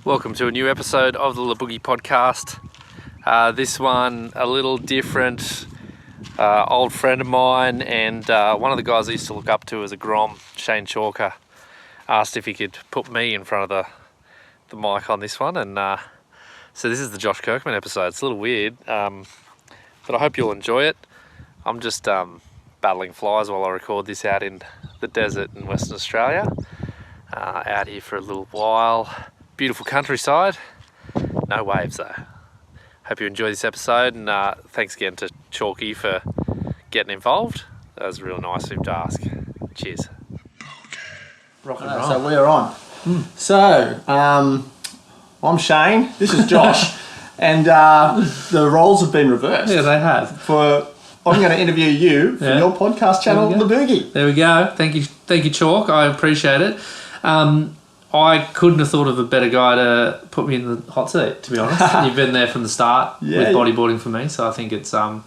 Welcome to a new episode of the Boogie podcast. This one a little different. Old friend of mine and one of the guys I used to look up to as a Grom, Shane Chalker, asked if he could put me in front of the mic on this one, and so this is the Josh Kirkman episode. It's a little weird, but I hope you'll enjoy it. I'm just battling flies while I record this out in the desert in Western Australia. Out here for a little while. Beautiful countryside. No waves though. Hope you enjoy this episode, and thanks again to Chalky for getting involved. That was real nice of him to ask. Cheers. Rock and roll. So we're on. So, I'm Shane, this is Josh, and the roles have been reversed. Yeah, they have. I'm going to interview you for your podcast channel, The Boogie. There we go. Thank you, Chalk. I appreciate it. I couldn't have thought of a better guy to put me in the hot seat, to be honest. You've been there from the start with bodyboarding for me, so I think it's, couldn't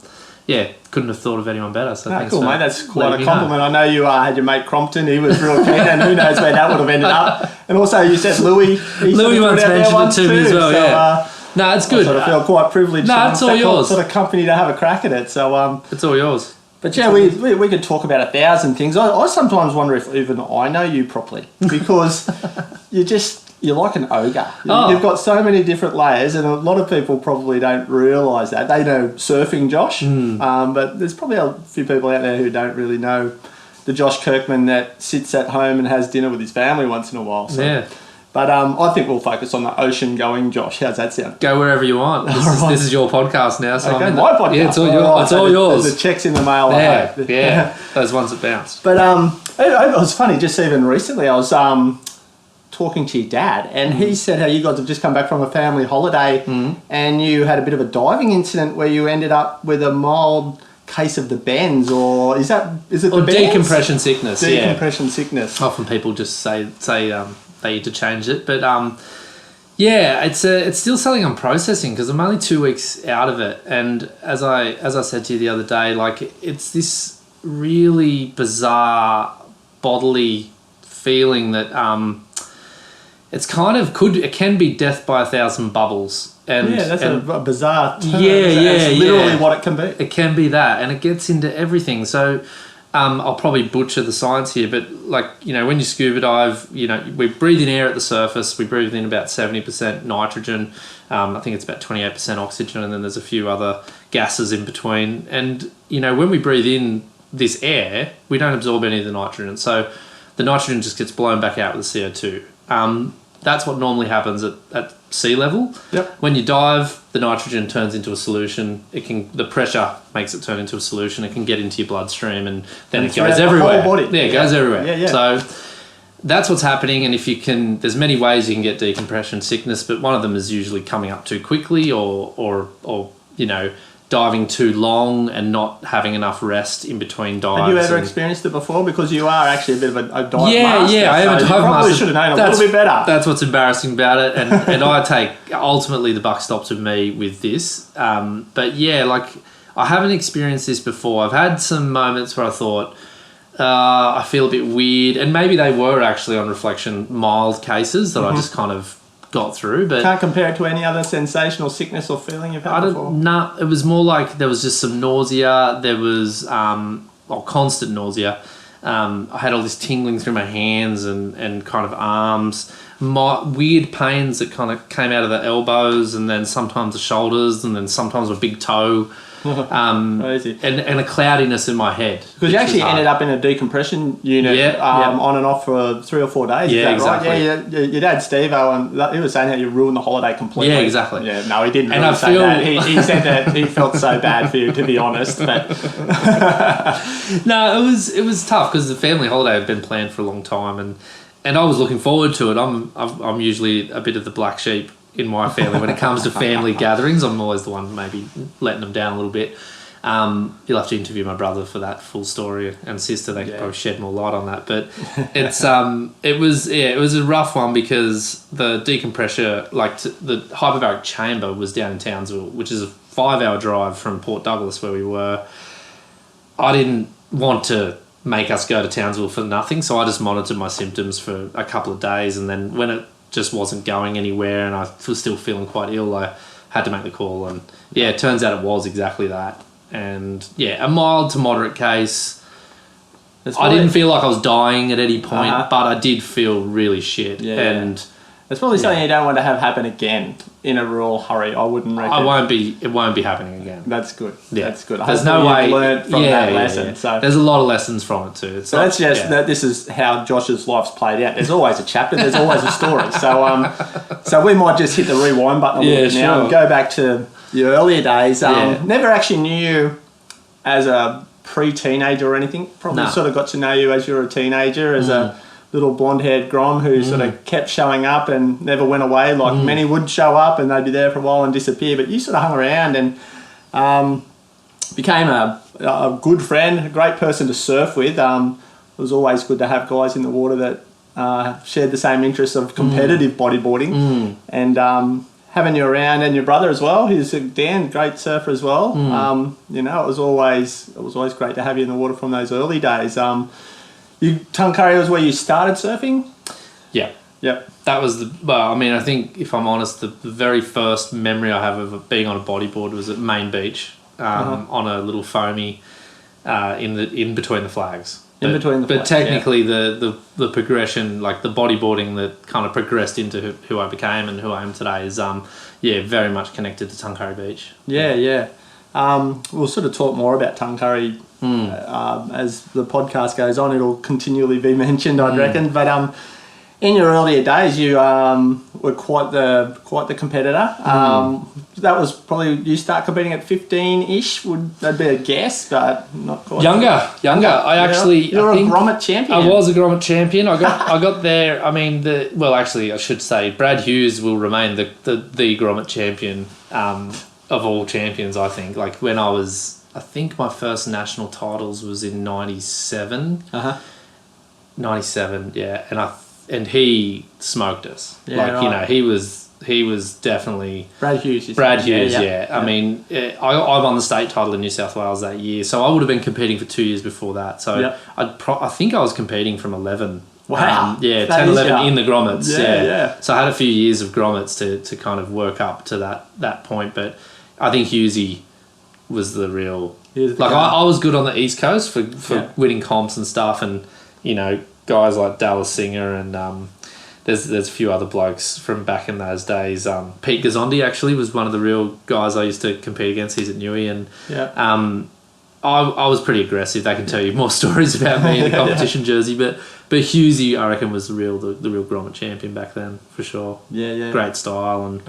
have thought of anyone better. So thanks, cool, mate. That's quite a compliment. I know you had your mate Crompton. He was real keen, and who knows where that would have ended up. And also, you said Louis. Louis once mentioned it to me as well, yeah. No, it's good. I sort of feel quite privileged. No, it's all yours. Sort of company to have a crack at it. So it's all yours. But yeah, we could talk about 1,000 things. I sometimes wonder if even I know you properly, because you're like an ogre. You've got so many different layers, and a lot of people probably don't realise that. They know surfing Josh, but there's probably a few people out there who don't really know the Josh Kirkman that sits at home and has dinner with his family once in a while. So. Yeah. But I think we'll focus on the ocean-going Josh. How's that sound? Go wherever you want. This is your podcast now. So okay, my podcast. Yeah, it's all yours. It's all yours. There's the checks in the mail. Yeah, those ones that bounce. But it was funny. Just even recently, I was talking to your dad, and he said how you guys have just come back from a family holiday, and you had a bit of a diving incident where you ended up with a mild case of the bends, or is it the bends? Decompression sickness? Decompression sickness. Often people just say they need to change it, but it's still something I'm processing because I'm only 2 weeks out of it, and as I said to you the other day, like it's this really bizarre bodily feeling that it's kind of it can be death by 1,000 bubbles. And that's a bizarre term. That's literally what it can be. It can be that, and it gets into everything. So I'll probably butcher the science here, but when you scuba dive, we breathe in air at the surface. We breathe in about 70% nitrogen. I think it's about 28% oxygen, and then there's a few other gases in between. And when we breathe in this air, we don't absorb any of the nitrogen. So the nitrogen just gets blown back out with the CO2. That's what normally happens at sea level. Yep. When you dive, the nitrogen turns into a solution. The pressure makes it turn into a solution. It can get into your bloodstream, and then it goes everywhere. The whole body. Yeah, it goes everywhere. Yeah. So that's what's happening. And if you can, there's many ways you can get decompression sickness, but one of them is usually coming up too quickly, or diving too long and not having enough rest in between dives. Have you ever experienced it before? Because you are actually a bit of a dive master. Yeah, I am a dive master. You probably should have known a little bit better. That's what's embarrassing about it, and I take, ultimately the buck stops with me with this. But I haven't experienced this before. I've had some moments where I thought, I feel a bit weird, and maybe they were actually on reflection mild cases that I just kind of got through, but can't compare it to any other sensation or sickness or feeling you've had before. No, it was more like there was just some nausea. There was constant nausea. I had all this tingling through my hands and kind of arms. Weird pains that kind of came out of the elbows, and then sometimes the shoulders, and then sometimes a big toe. Crazy. And a cloudiness in my head. Because you actually ended up in a decompression unit on and off for 3 or 4 days. Yeah, is that exactly. Right? Yeah, your dad, Steve-O, and he was saying how you ruined the holiday completely. Yeah, exactly. Yeah, no, he didn't really say that. He said that he felt so bad for you, to be honest. But no, it was tough because the family holiday had been planned for a long time, and I was looking forward to it. I'm usually a bit of the black sheep in my family when it comes to family gatherings. I'm always the one maybe letting them down a little bit. You'll have to interview my brother for that full story, and sister. They could probably shed more light on that. But it's it was a rough one because the decompressor, the hyperbaric chamber, was down in Townsville, which is a 5-hour drive from Port Douglas where we were. I didn't want to make us go to Townsville for nothing. So I just monitored my symptoms for a couple of days, and then when it just wasn't going anywhere and I was still feeling quite ill, I had to make the call. And yeah, it turns out it was exactly that. And yeah, a mild to moderate case. I didn't feel like I was dying at any point, but I did feel really shit. Yeah. And it's probably something you don't want to have happen again in a real hurry. I wouldn't reckon. It won't be happening again. That's good. Yeah. That's good. There's no way. Learned from that lesson. Yeah. So there's a lot of lessons from it too. So that's just this is how Josh's life's played out. There's always a chapter. There's always a story. So we might just hit the rewind button a little bit now and go back to your earlier days. Never actually knew you as a pre-teenager or anything. Probably sort of got to know you as you were a teenager, as a little blonde-haired grom who sort of kept showing up and never went away, like many would show up and they'd be there for a while and disappear. But you sort of hung around and became a good friend, a great person to surf with. It was always good to have guys in the water that shared the same interests of competitive bodyboarding. And having you around, and your brother as well, who's Dan, great surfer as well. You know, it was always great to have you in the water from those early days. Tuncurry was where you started surfing? Yeah. Yep. That was I think if I'm honest, the very first memory I have of being on a bodyboard was at Main Beach on a little foamy in between the flags. But technically the progression, like the bodyboarding that kind of progressed into who I became and who I am today is very much connected to Tuncurry Beach. Yeah. We'll sort of talk more about Tuncurry as the podcast goes on. It'll continually be mentioned, I'd reckon. But in your earlier days, you were quite the competitor. That was probably you start competing at 15-ish. Would that be a guess? But not quite. Younger. I think a grommet champion. I was a grommet champion. I got there. I mean, I should say Brad Hughes will remain the grommet champion of all champions. I think. Like when I think my first national titles was in 97. 97, yeah, and he smoked us. You know, he was definitely Brad Hughes. Yeah. I mean, I won the state title in New South Wales that year, so I would have been competing for 2 years before that. So I think I was competing from 11. Wow. 10, 11 in the grommets. Yeah. So I had a few years of grommets to kind of work up to that point, but I think Hughesy was the real. I was good on the East Coast for winning comps and stuff, and you know guys like Dallas Singer and there's a few other blokes from back in those days. Pete Gazondi actually was one of the real guys I used to compete against. He's at Newey, and I was pretty aggressive. They can tell you more stories about me in the competition jersey, but Hughesy I reckon was the real grommet champion back then for sure. Yeah. Great style, and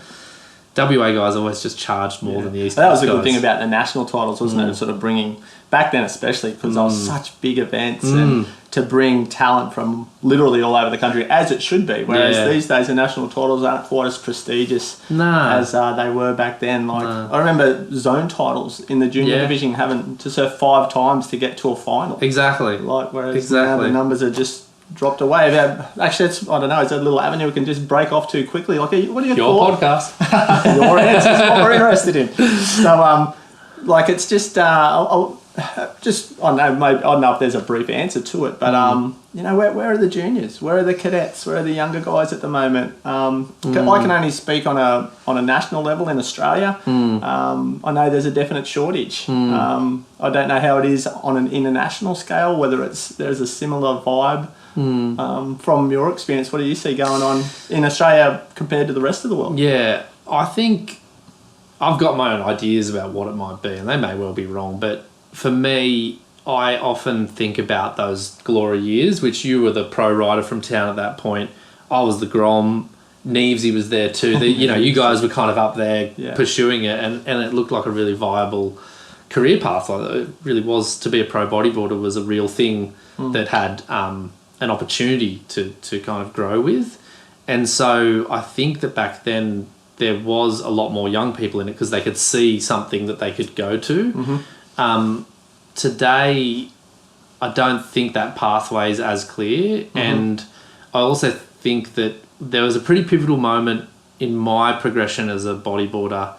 WA guys always just charged more than the East Coast That was a good guys. thing about the national titles, wasn't it? Sort of bringing, back then especially, because they were such big events, and to bring talent from literally all over the country, as it should be. Whereas these days the national titles aren't quite as prestigious as they were back then. I remember zone titles in the junior division having to surf 5 times to get to a final. Exactly. Whereas now the numbers are just dropped away. Actually, I don't know. It's a little avenue we can just break off too quickly. What do you Your podcast. Your answers is what we're interested in. So, it's just, I don't know. Maybe, I don't know if there's a brief answer to it, but where are the juniors? Where are the cadets? Where are the younger guys at the moment? I can only speak on a national level in Australia. I know there's a definite shortage. I don't know how it is on an international scale. Whether there's a similar vibe. From your experience, what do you see going on in Australia compared to the rest of the world? Yeah, I think I've got my own ideas about what it might be, and they may well be wrong, but for me, I often think about those glory years, which you were the pro rider from town at that point. I was the Grom. Neevesy was there too. You guys were kind of up there pursuing it, and it looked like a really viable career path. Like it really was. To be a pro bodyboarder was a real thing that had an opportunity to kind of grow with. And so I think that back then there was a lot more young people in it because they could see something that they could go to. Today, I don't think that pathway is as clear. And I also think that there was a pretty pivotal moment in my progression as a bodyboarder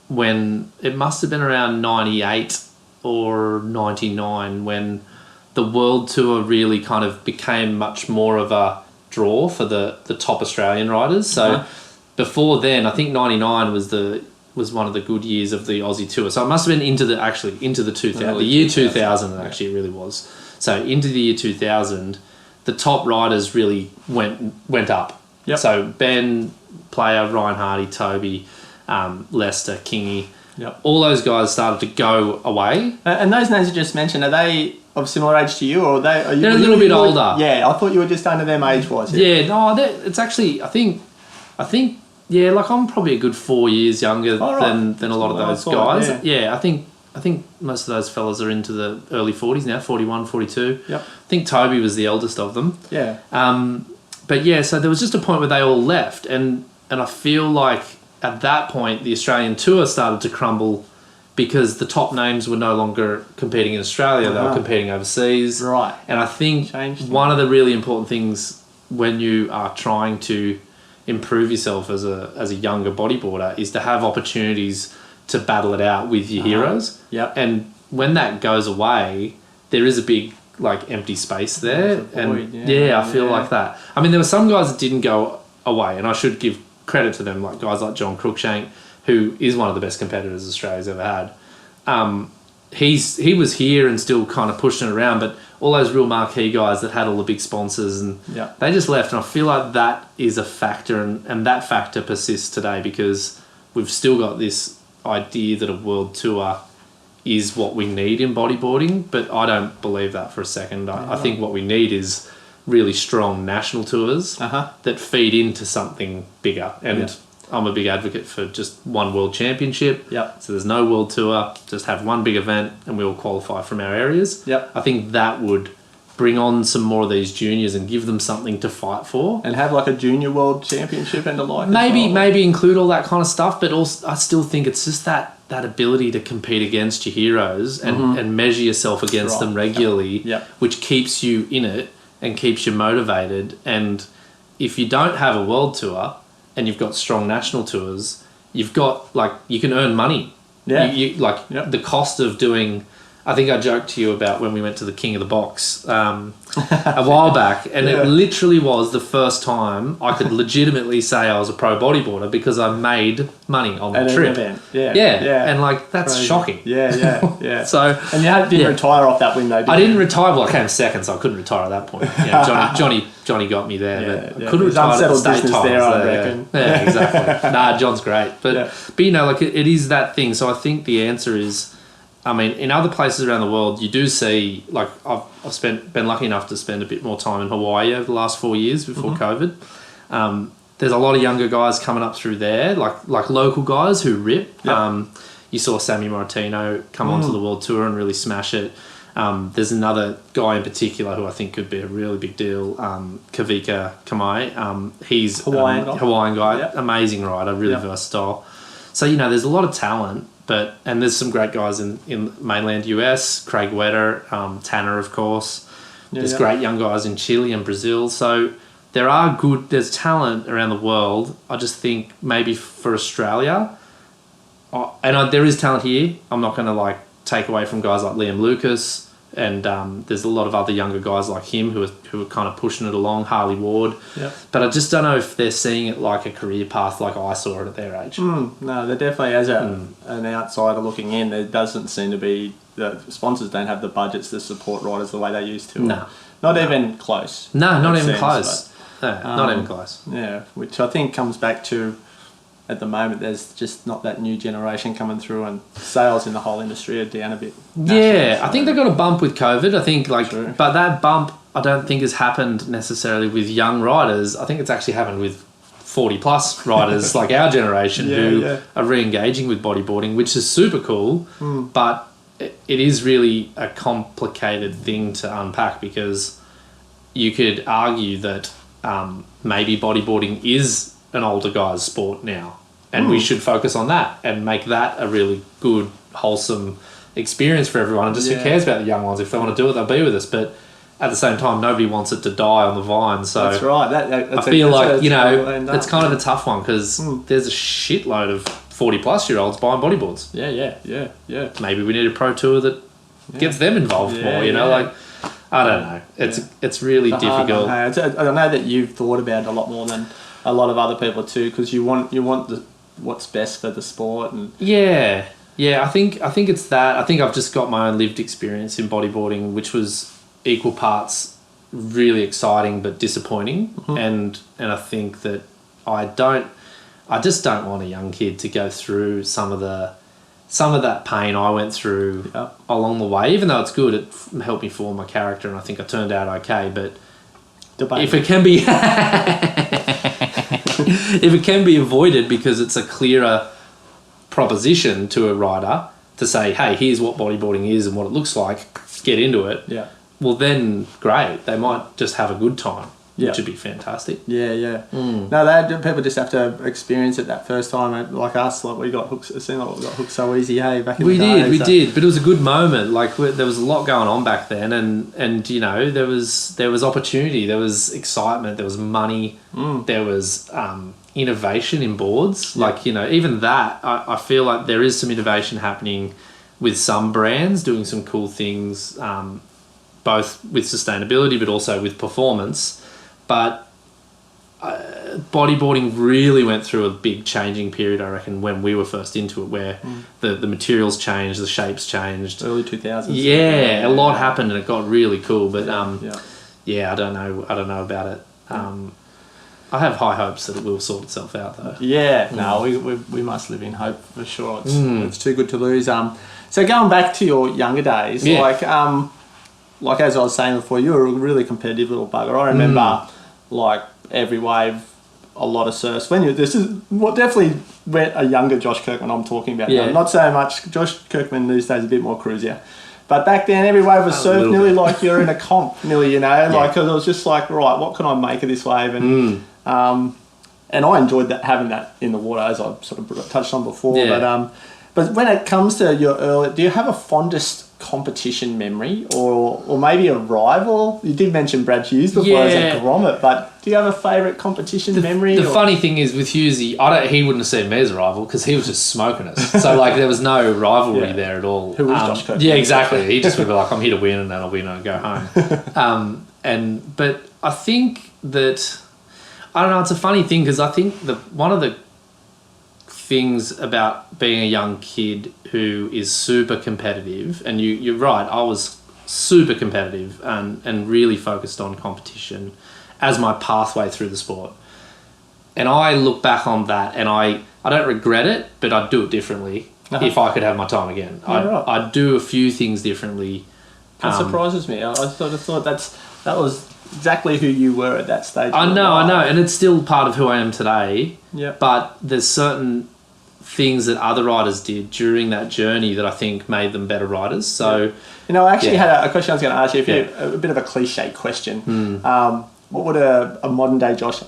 when it must have been around 98 or 99 when the World Tour really kind of became much more of a draw for the top Australian riders. So before then, I think 99 was one of the good years of the Aussie Tour. So it must have been into the 2000, the year 2000 actually it really was. So into the year 2000, the top riders really went up. Yep. So Ben, Player, Ryan Hardy, Toby, Lester, Kingy, all those guys started to go away. And those names you just mentioned, are they of similar age to you, or they're a little bit older? Yeah, I thought you were just under them age-wise. Yeah, no, it's actually, I think, yeah, like I'm probably a good 4 years younger than a lot of those guys. Yeah, I think most of those fellas are into the early 40s now, 41, 42. Yep. I think Toby was the eldest of them. Yeah. But yeah, so there was just a point where they all left, and I feel like at that point the Australian Tour started to crumble because the top names were no longer competing in Australia, they were competing overseas. Right. And I think one of the really important things when you are trying to improve yourself as a younger bodyboarder is to have opportunities to battle it out with your heroes. Yep. And when that goes away, there is a big like empty space there. And I feel like that. I mean, there were some guys that didn't go away, and I should give credit to them, like guys like John Cruikshank, who is one of the best competitors Australia's ever had. He was here and still kind of pushing it around, but all those real marquee guys that had all the big sponsors and they just left. And I feel like that is a factor, and that factor persists today because we've still got this idea that a world tour is what we need in bodyboarding, but I don't believe that for a second. I think what we need is really strong national tours that feed into something bigger. And I'm a big advocate for just one world championship. Yep. So there's no world tour, just have one big event and we all qualify from our areas. Yep. I think that would bring on some more of these juniors and give them something to fight for. And have like a junior world championship and the like. Maybe include all that kind of stuff, but also I still think it's just that ability to compete against your heroes and measure yourself against them regularly, which keeps you in it and keeps you motivated. And if you don't have a world tour and you've got strong national tours, you've got like you can earn money. You the cost of doing. I think I joked to you about when we went to the King of the Box a while back, and it literally was the first time I could legitimately say I was a pro bodyboarder because I made money on the trip. And like that's shocking. So and you didn't retire off that window. I didn't retire. Well, I came second, so I couldn't retire at that point. Johnny got me there, but I couldn't retire at the state times there. I reckon. Yeah, exactly. John's great, but you know, like it is that thing. So I think the answer is. I mean, in other places around the world, you do see, like, I've been lucky enough to spend a bit more time in Hawaii over the last 4 years before COVID. There's a lot of younger guys coming up through there, like local guys who rip. You saw Sammy Moratino come onto the World Tour and really smash it. There's another guy in particular who I think could be a really big deal, Kavika Kamai. He's Hawaiian guy, amazing rider, really versatile. So, you know, there's a lot of talent. And there's some great guys in mainland US, Craig Wetter, Tanner, of course. There's great young guys in Chile and Brazil. So there's talent around the world. I just think maybe for Australia, there is talent here. I'm not going to take away from guys like Liam Lucas. And there's a lot of other younger guys like him who are kind of pushing it along, Harley Ward. But I just don't know if they're seeing it like a career path like I saw it at their age. No, they're definitely, as an outsider looking in, there doesn't seem to be, the sponsors don't have the budgets to support riders the way they used to. No. Not even close. No, not even close. Not even close. Yeah, which I think comes back to, at the moment, there's just not that new generation coming through, and sales in the whole industry are down a bit. I think they got a bump with COVID. I think, but that bump I don't think has happened necessarily with young riders. I think it's actually happened with 40-plus riders like our generation who are re-engaging with bodyboarding, which is super cool. But it is really a complicated thing to unpack because you could argue that maybe bodyboarding is an older guy's sport now, and we should focus on that and make that a really good, wholesome experience for everyone. And just who cares about the young ones? If they want to do it, they'll be with us. But at the same time, nobody wants it to die on the vine. So that's right. I feel like it's kind of a tough one because there's a shitload of 40-plus year olds buying bodyboards. Yeah. Maybe we need a pro tour that gets them involved more. I don't know. It's really difficult. I know that you've thought about it a lot more than a lot of other people too, because you want what's best for the sport. And yeah. I think it's that. I think I've just got my own lived experience in bodyboarding, which was equal parts really exciting but disappointing. And I think that I just don't want a young kid to go through some of that pain I went through along the way. Even though it's good, it helped me form my character, and I think I turned out okay. But if it can be if it can be avoided because it's a clearer proposition to a rider to say, hey, here's what bodyboarding is and what it looks like, get into it. Yeah. Well, then great. They might just have a good time. Which would be fantastic. Yeah. No, people just have to experience it that first time. Like us, like we got hooked. It seemed like we got hooked so easy. Hey, back in the day. We did, but it was a good moment. Like there was a lot going on back then, and you know there was opportunity, there was excitement, there was money, there was innovation in boards. Like even that, I feel like there is some innovation happening with some brands doing some cool things, both with sustainability but also with performance. But bodyboarding really went through a big changing period, I reckon, when we were first into it, where the materials changed, the shapes changed. Early 2000s. Yeah, a lot happened and it got really cool. But I don't know about it. I have high hopes that it will sort itself out, though. Yeah, no, we must live in hope for sure. It's too good to lose. So going back to your younger days, like as I was saying before, you were a really competitive little bugger. I remember, like every wave, a lot of surfs. This is what definitely went a younger Josh Kirkman I'm talking about. Yeah. Not so much Josh Kirkman these days, a bit more cruisier. But back then, every wave was surfed nearly like you're in a comp, nearly, like it was just like, right, what can I make of this wave? And I enjoyed having that in the water, as I sort of touched on before. Yeah. But when it comes to your early, do you have a fondest competition memory or maybe a rival? You did mention Brad Hughes before as a grommet, but do you have a favourite competition memory? The funny thing is with Hughesy, he wouldn't have seen me as a rival because he was just smoking us. So like there was no rivalry there at all. Who was Josh Kirkman? Yeah, exactly. He just would be like, I'm here to win and then I'll win and go home. But I think that, I don't know, it's a funny thing because I think one of the things about being a young kid who is super competitive, and you're right, I was super competitive and really focused on competition as my pathway through the sport. And I look back on that and I don't regret it, but I'd do it differently if I could have my time again. I'd do a few things differently. That surprises me. I sort of thought that was exactly who you were at that stage. I know, and it's still part of who I am today. Yeah. But there's certain things that other riders did during that journey that I think made them better riders. So, I actually had a question I was going to ask you. A bit of a cliche question. What would a modern day Josh,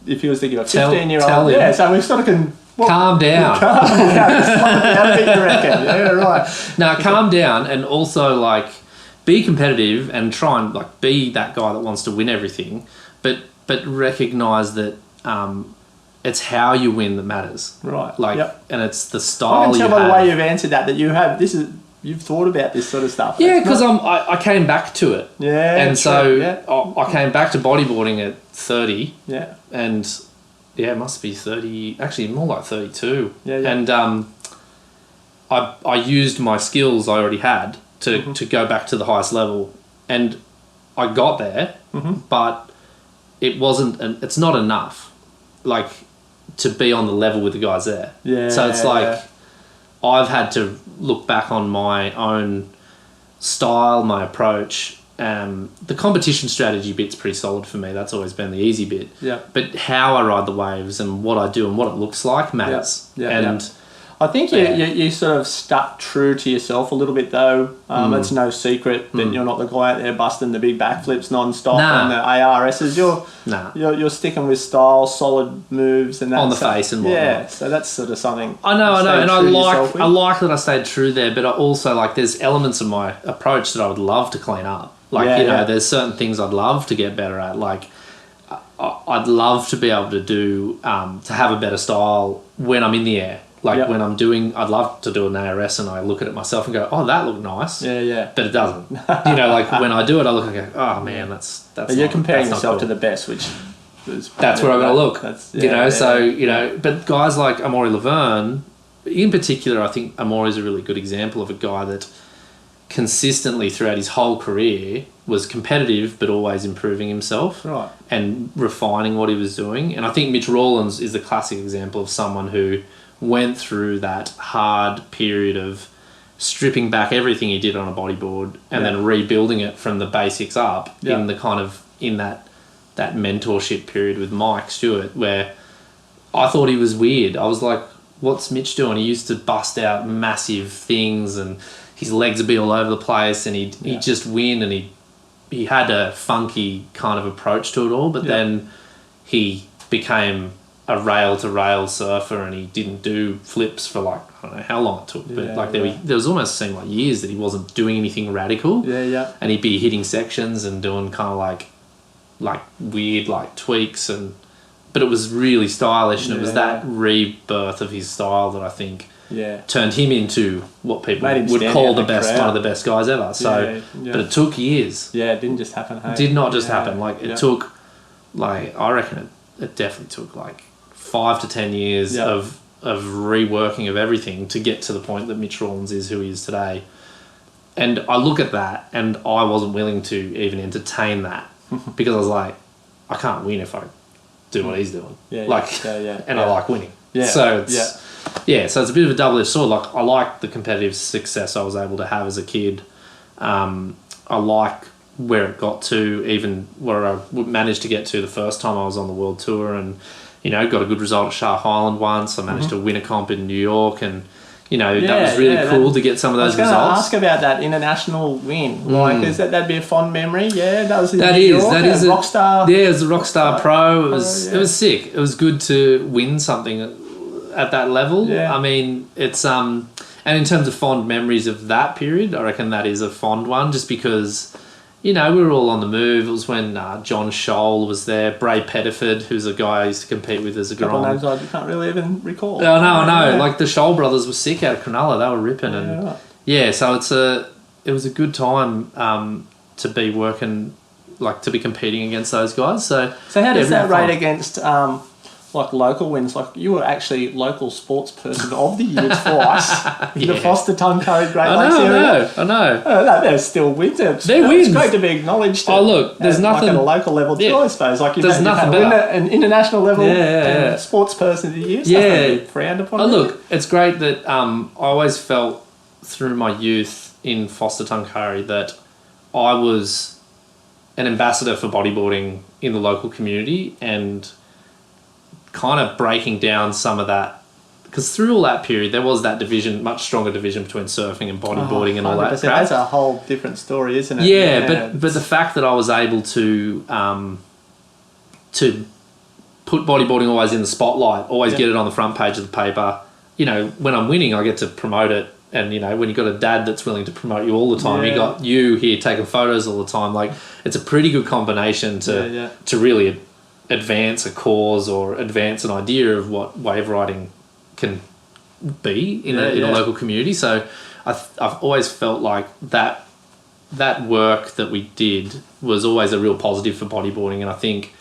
if he was thinking of a 15-year-old? Yeah, so we sort of can. Calm down. Calm down. You reckon? Yeah, right. Now, calm down, and also like be competitive and try and like be that guy that wants to win everything, but recognize that it's how you win that matters. Right. And it's the style. I can tell by the way you've answered that you've thought about this sort of stuff. Yeah, because I came back to it. Yeah. And so I came back to bodyboarding at 30. Yeah. And it must be 30. Actually, more like 32. Yeah. And I used my skills I already had to go back to the highest level, and I got there, but it wasn't. It's not enough, like, to be on the level with the guys there. Yeah. So it's like I've had to look back on my own style, my approach. The competition strategy bit's pretty solid for me. That's always been the easy bit. Yeah. But how I ride the waves and what I do and what it looks like matters. Yeah. I think you sort of stuck true to yourself a little bit though. It's no secret that you're not the guy out there busting the big backflips non-stop and the ARSs. You're sticking with style, solid moves and that on the face and whatnot. Yeah, so that's sort of something. I know, and I like that I stayed true there, but I also like there's elements of my approach that I would love to clean up. There's certain things I'd love to get better at. Like I'd love to be able to do to have a better style when I'm in the air. Like when I'd love to do an ARS and I look at it myself and go, oh, that looked nice. Yeah. But it doesn't. Like when I do it, I look and go, oh man, that's. But you're comparing yourself to the best, which. That's where I'm going to look. But guys like Amaury Laverne, in particular, I think Amaury is a really good example of a guy that consistently throughout his whole career was competitive but always improving himself and refining what he was doing. And I think Mitch Rawlins is the classic example of someone who went through that hard period of stripping back everything he did on a bodyboard and then rebuilding it from the basics up in the kind of in that mentorship period with Mike Stewart, where I thought he was weird. I was like, what's Mitch doing? He used to bust out massive things and his legs would be all over the place and he'd just win, and he had a funky kind of approach to it all, but then he became a rail-to-rail surfer and he didn't do flips for like, I don't know how long it took, but there was almost seemed like years that he wasn't doing anything radical. And he'd be hitting sections and doing kind of like weird like tweaks, but it was really stylish, and it was that rebirth of his style that I think turned him into what people would call one of the best guys ever. So but it took years. It didn't just happen. It did not just happen. Like it took, like I reckon it definitely took like 5 to 10 years of reworking of everything to get to the point that Mitch Rawlins is who he is today. And I look at that and I wasn't willing to even entertain that because I was like, I can't win if I do what he's doing. And I like winning. So it's so it's a bit of a double-edged sword. Like I like the competitive success I was able to have as a kid. I like where it got to, even where I managed to get to the first time I was on the world tour, and got a good result at Shah Highland once. I managed to win a comp in New York, and that was really cool to get some of those results. I was going to ask about that international win. Like, that'd be a fond memory? Yeah, that was in New York. That is a Rockstar. Yeah, it was a Rockstar Pro. It was sick. It was good to win something at that level. I mean, it's and in terms of fond memories of that period, I reckon that is a fond one, just because we were all on the move. It was when John Scholl was there, Bray Pettiford, who's a guy I used to compete with as a Couple Grom. names I can't really even recall. I know. Like the Scholl brothers were sick out of Cronulla. They were ripping. So it was a good time to be working, like to be competing against those guys. So how does that rate against like local wins? Like you were actually local sports person of the year twice. The Foster Tuncurry Great Lakes area. I know. There's still wins. It's great to be acknowledged. There's nothing like at a local level too, I suppose. Like you've had an international level sports person of the year. So frowned upon. It's great that I always felt through my youth in Foster Tuncurry that I was an ambassador for bodyboarding in the local community, and kind of breaking down some of that, because through all that period there was that division, much stronger division between surfing and bodyboarding and all that crap. That's a whole different story, isn't it? But the fact that I was able to put bodyboarding always in the spotlight, always get it on the front page of the paper. When I'm winning, I get to promote it. And, when you've got a dad that's willing to promote you all the time, you got you here taking photos all the time. Like, it's a pretty good combination to really advance a cause or advance an idea of what wave riding can be in a local community. So I've always felt like that work that we did was always a real positive for bodyboarding, and I think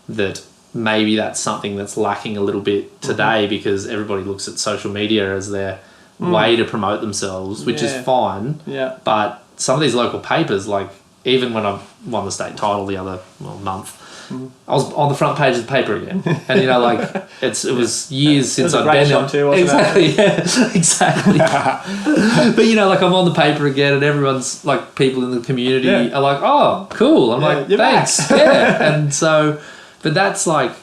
that maybe that's something that's lacking a little bit today because everybody looks at social media as their way to promote themselves, which is fine. But some of these local papers, like even when I won the state title the other month, I was on the front page of the paper again, and it was years since I'd been there. Too, wasn't it? Exactly. But I'm on the paper again, and everyone's like, people in the community are like, "Oh, cool." I'm like, "Thanks." And so, but that's like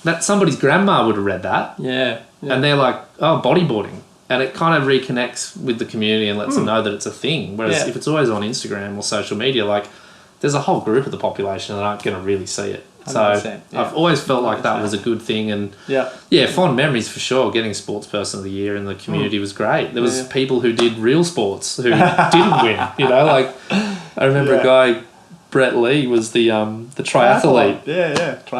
that somebody's grandma would have read that, and they're like, "Oh, bodyboarding." And it kind of reconnects with the community and lets them know that it's a thing. Whereas if it's always on Instagram or social media, like there's a whole group of the population that aren't going to really see it. So I've always felt like that was a good thing. And fond memories for sure. Getting sports person of the year in the community was great. There was people who did real sports who didn't win. I remember a guy Brett Lee was the triathlete.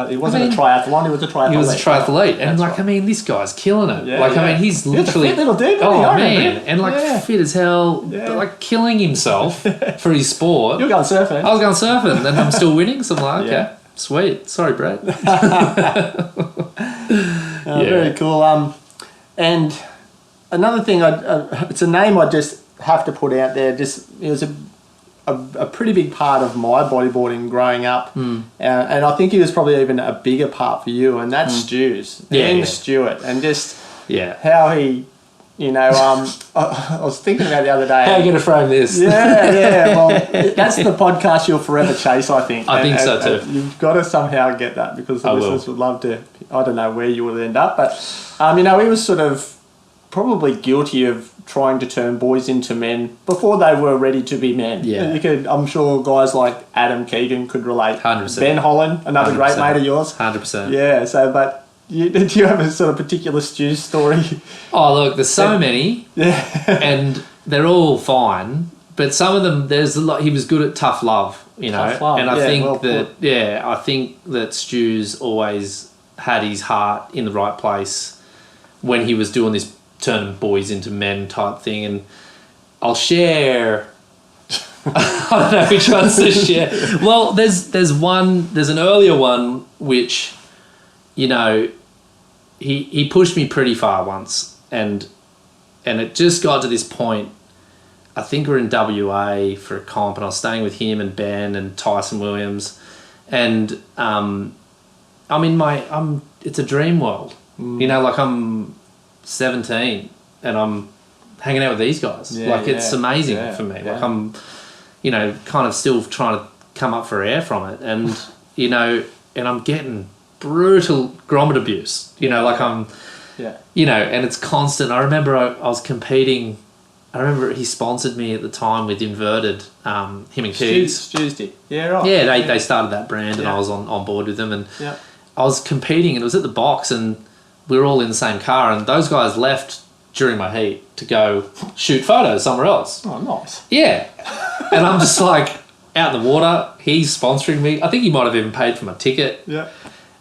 He wasn't a triathlon, he was a triathlete. He was a triathlete. And That's like, right. I mean, this guy's killing it. Yeah, like, yeah. I mean, he's literally... He was a fit little dude, oh, wasn't he? man. And like fit as hell, but like killing himself for his sport. You were going surfing. I was going surfing and I'm still winning. So I'm like, okay, Yeah. sweet. Sorry, Brett. Very cool. And another thing, it's a name I just have to put out there. It was a pretty big part of my bodyboarding growing up, and I think he was probably even a bigger part for you, and that's Stu's. Stewart, and just how he, I was thinking about the other day. How are you going to frame this? Yeah. Well, that's the podcast you'll forever chase, I think. I think so too. You've got to somehow get that because the listeners would love to. I don't know where you will end up, but he was sort of probably guilty of trying to turn boys into men before they were ready to be men. Yeah. I'm sure guys like Adam Keegan could relate. 100%. Ben Holland, another 100%. Great mate of yours. 100%. Yeah. So, but do you have a sort of particular Stu story? Oh, look, there's so many, and they're all fine. But some of them, there's a lot. He was good at tough love, Tough love. And I think that Stu's always had his heart in the right place when he was doing this turning boys into men type thing. And I'll share. I don't know which ones to share. Well, there's an earlier one which, he pushed me pretty far once, and it just got to this point. I think we're in WA for a comp, and I was staying with him and Ben and Tyson Williams, and it's a dream world. Like I'm 17 and I'm hanging out with these guys. It's amazing for me. Like I'm, kind of still trying to come up for air from it, and and I'm getting brutal grommet abuse. And it's constant. I remember I was competing. I remember he sponsored me at the time with Inverted, him and Keys. Tuesday. Yeah, right. Yeah, they started that brand, and I was on board with them, and I was competing, and it was at the box, and we were all in the same car, and those guys left during my heat to go shoot photos somewhere else. Oh, nice. Yeah. And I'm just like out in the water. He's sponsoring me. I think he might have even paid for my ticket. Yeah.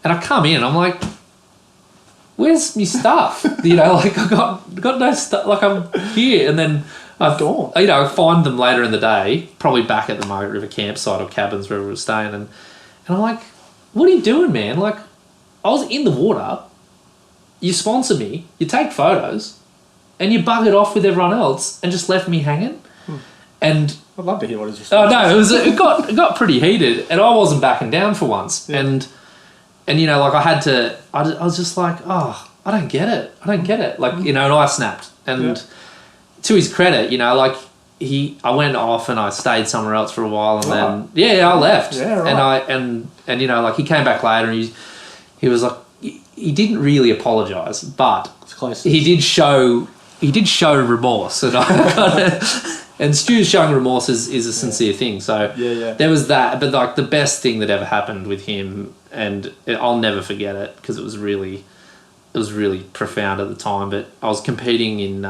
And I come in and I'm like, where's my stuff? I got no stuff. Like I'm here. And then I find them later in the day, probably back at the Margaret River campsite or cabins where we were staying. And I'm like, what are you doing, man? Like, I was in the water. You sponsor me. You take photos. And you buggered off with everyone else and just left me hanging. And I'd love to hear what his response. Oh no, it got pretty heated, and I wasn't backing down for once. Yeah. And I had to. I was just like, oh, I don't get it. Like and I snapped. And to his credit, I went off and I stayed somewhere else for a while, and then I left. Yeah, right. And he came back later, and he was like, he didn't really apologise, but he did show remorse, and and Stu's showing remorse is a sincere thing. So there was that, but like the best thing that ever happened with him, and I'll never forget it because it was really profound at the time. But I was competing in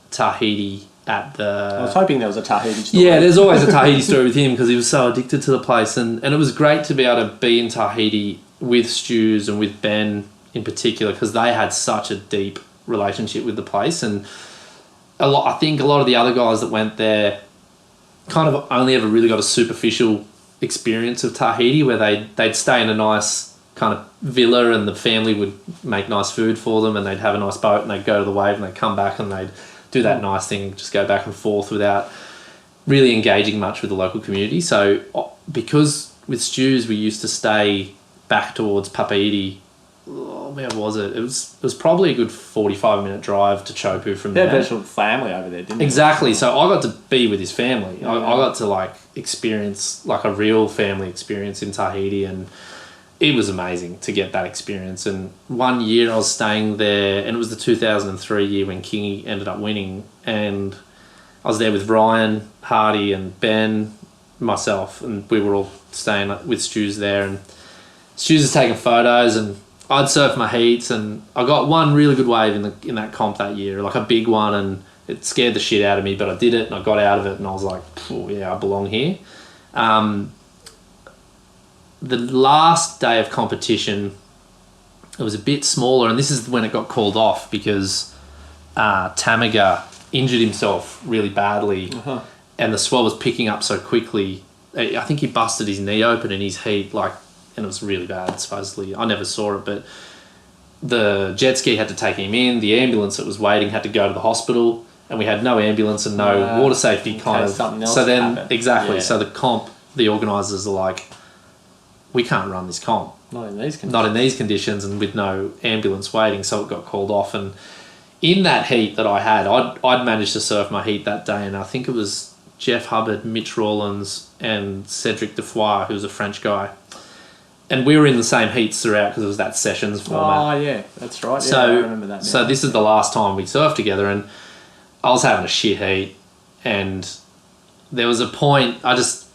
Tahiti at the. I was hoping there was a Tahiti story. Yeah, there's always a Tahiti story with him because he was so addicted to the place, and it was great to be able to be in Tahiti with Stu's and with Ben in particular because they had such a deep relationship with the place, and I think a lot of the other guys that went there kind of only ever really got a superficial experience of Tahiti where they'd stay in a nice kind of villa and the family would make nice food for them and they'd have a nice boat and they'd go to the wave and they'd come back and they'd do that nice thing, just go back and forth without really engaging much with the local community. So because with Stu's we used to stay back towards Papeete. Where was it? It was probably a good 45-minute drive to Chopu from there. They had virtual family over there, didn't they? Exactly. So I got to be with his family. I got to experience a real family experience in Tahiti, and it was amazing to get that experience. And one year I was staying there, and it was the 2003 year when Kingy ended up winning, and I was there with Ryan, Hardy, and Ben, myself, and we were all staying with Stu's there, and Stu's was taking photos, and I'd surf my heats, and I got one really good wave in that comp that year, like a big one, and it scared the shit out of me, but I did it, and I got out of it, and I was like, oh, yeah, I belong here. the last day of competition, it was a bit smaller, and this is when it got called off because Tamaga injured himself really badly, and the swell was picking up so quickly. I think he busted his knee open in his heat, and it was really bad, supposedly. I never saw it, but the jet ski had to take him in. The ambulance that was waiting had to go to the hospital, and we had no ambulance and no water safety kind of. So then, exactly. Yeah. So the organisers are like, we can't run this comp. Not in these conditions. Not in these conditions, and with no ambulance waiting, so it got called off. And in that heat that I had, I'd managed to surf my heat that day, and I think it was Jeff Hubbard, Mitch Rawlins, and Cedric Defoy, who was a French guy. And we were in the same heats throughout because it was that sessions format. Oh, yeah, that's right. Yeah, so, I remember that now. So this is the last time we surfed together, and I was having a shit heat, and there was a point, I just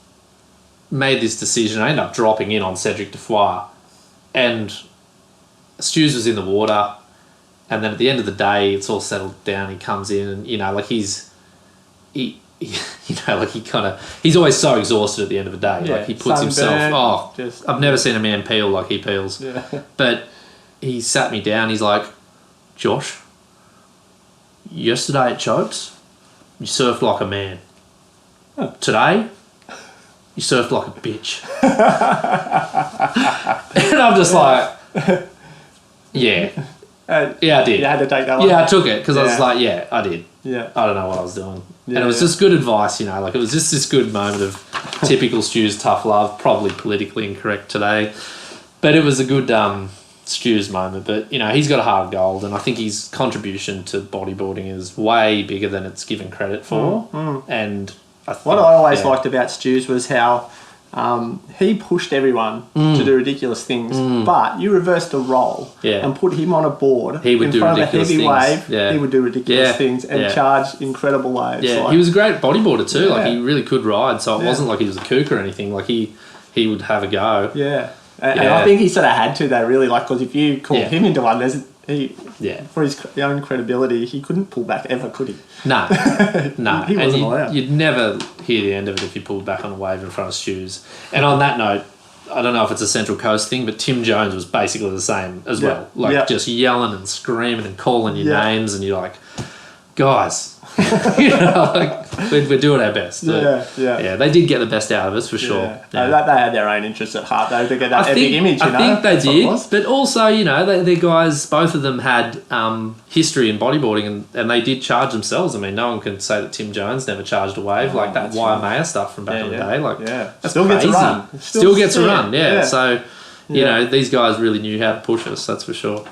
made this decision. I ended up dropping in on Cedric Defoy, and Stews was in the water, and then at the end of the day, it's all settled down. He comes in, and he's always so exhausted at the end of the day. Yeah, like he puts himself. I've never seen a man peel like he peels. Yeah. But he sat me down. He's like, Josh, yesterday at Chokes, you surfed like a man. Huh. Today, you surfed like a bitch. And I'm just like, yeah. Yeah, I did. You had to take that one? Yeah, I took it because I was like, yeah, I did. Yeah. I don't know what I was doing. And it was just good advice, like it was just this good moment of typical Stu's tough love, probably politically incorrect today. But it was a good Stu's moment. But, he's got a heart of gold, and I think his contribution to bodyboarding is way bigger than it's given credit for. And what I always liked about Stu's was how he pushed everyone to do ridiculous things, but you reversed the role and put him on a board in front of a heavy wave. Yeah. He would do ridiculous things and charge incredible waves. Yeah, he was a great bodyboarder too. Like he really could ride, so it wasn't like he was a kook or anything. Like he would have a go. Yeah, and I think he sort of had to though, really, because if you called him into one, for his own credibility, he couldn't pull back ever, could he? No. He wasn't allowed. You'd never hear the end of it if you pulled back on a wave in front of Stews. And on that note, I don't know if it's a Central Coast thing, but Tim Jones was basically the same as well. Just yelling and screaming and calling your names, and you're like, guys, we're doing our best. Yeah, they did get the best out of us for sure. Yeah. They had their own interests at heart though to get that epic image. I think they did, but also their guys, both of them had history in bodyboarding, and they did charge themselves. I mean, no one can say that Tim Jones never charged a wave like that Waimea stuff from back in the day. That's still crazy. Gets a run. Still gets a run. Yeah. So these guys really knew how to push us. That's for sure.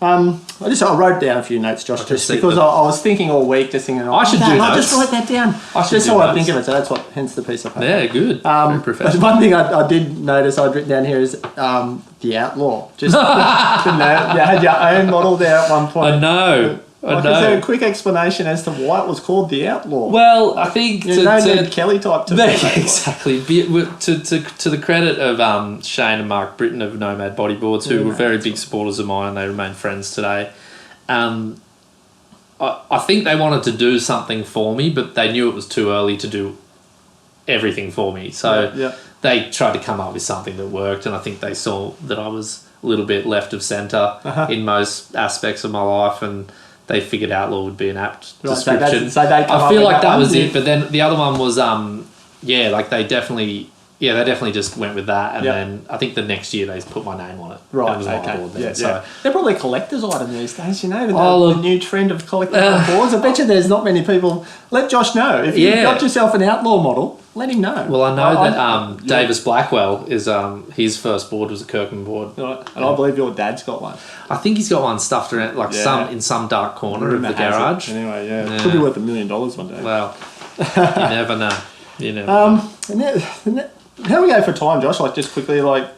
I wrote down a few notes, Josh, just because I was thinking all week, just thinking, I should do notes. Just write that down. Just so I think of it. So that's hence the piece of paper. Yeah, good. Very professional. One thing I did notice I'd written down here is the Outlaw. Just you had your own model there at one point. I know. Is there a quick explanation as to why it was called the Outlaw? Well, I think to Kelly type to exactly. To the credit of Shane and Mark Britton of Nomad Bodyboards, who were very big supporters of mine, and they remain friends today. I think they wanted to do something for me, but they knew it was too early to do everything for me. So they tried to come up with something that worked, and I think they saw that I was a little bit left of centre in most aspects of my life, and they figured Outlaw would be an apt description. I feel like that was it, but then the other one was they definitely just went with that, and then I think the next year they put my name on it. Right, it was on the board then, so. They're probably a collector's item these days, the new trend of collecting boards. I bet you there's not many people. Let Josh know. If you've got yourself an Outlaw model, let him know. Well, I know that Davis Blackwell is his first board was a Kirkman board. Right. And I believe your dad's got one. I think he's got one stuffed around in some dark corner of the garage. Anyway, could be worth $1 million one day. Well, you never know. You never know. How do we go for time, Josh? Just quickly, I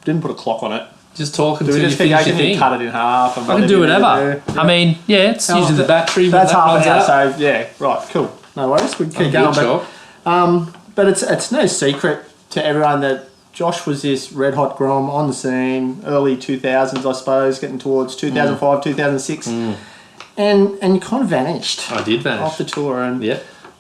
didn't put a clock on it. Just talking to you finish your thing. Cut it in half. I can do whatever. I mean, it's using the battery. That's half an hour, so right, cool. No worries, we can keep going. But it's no secret to everyone that Josh was this red hot grom on the scene, early 2000s, I suppose, getting towards 2005, 2006. And you kind of vanished. I did vanish. Off the tour. And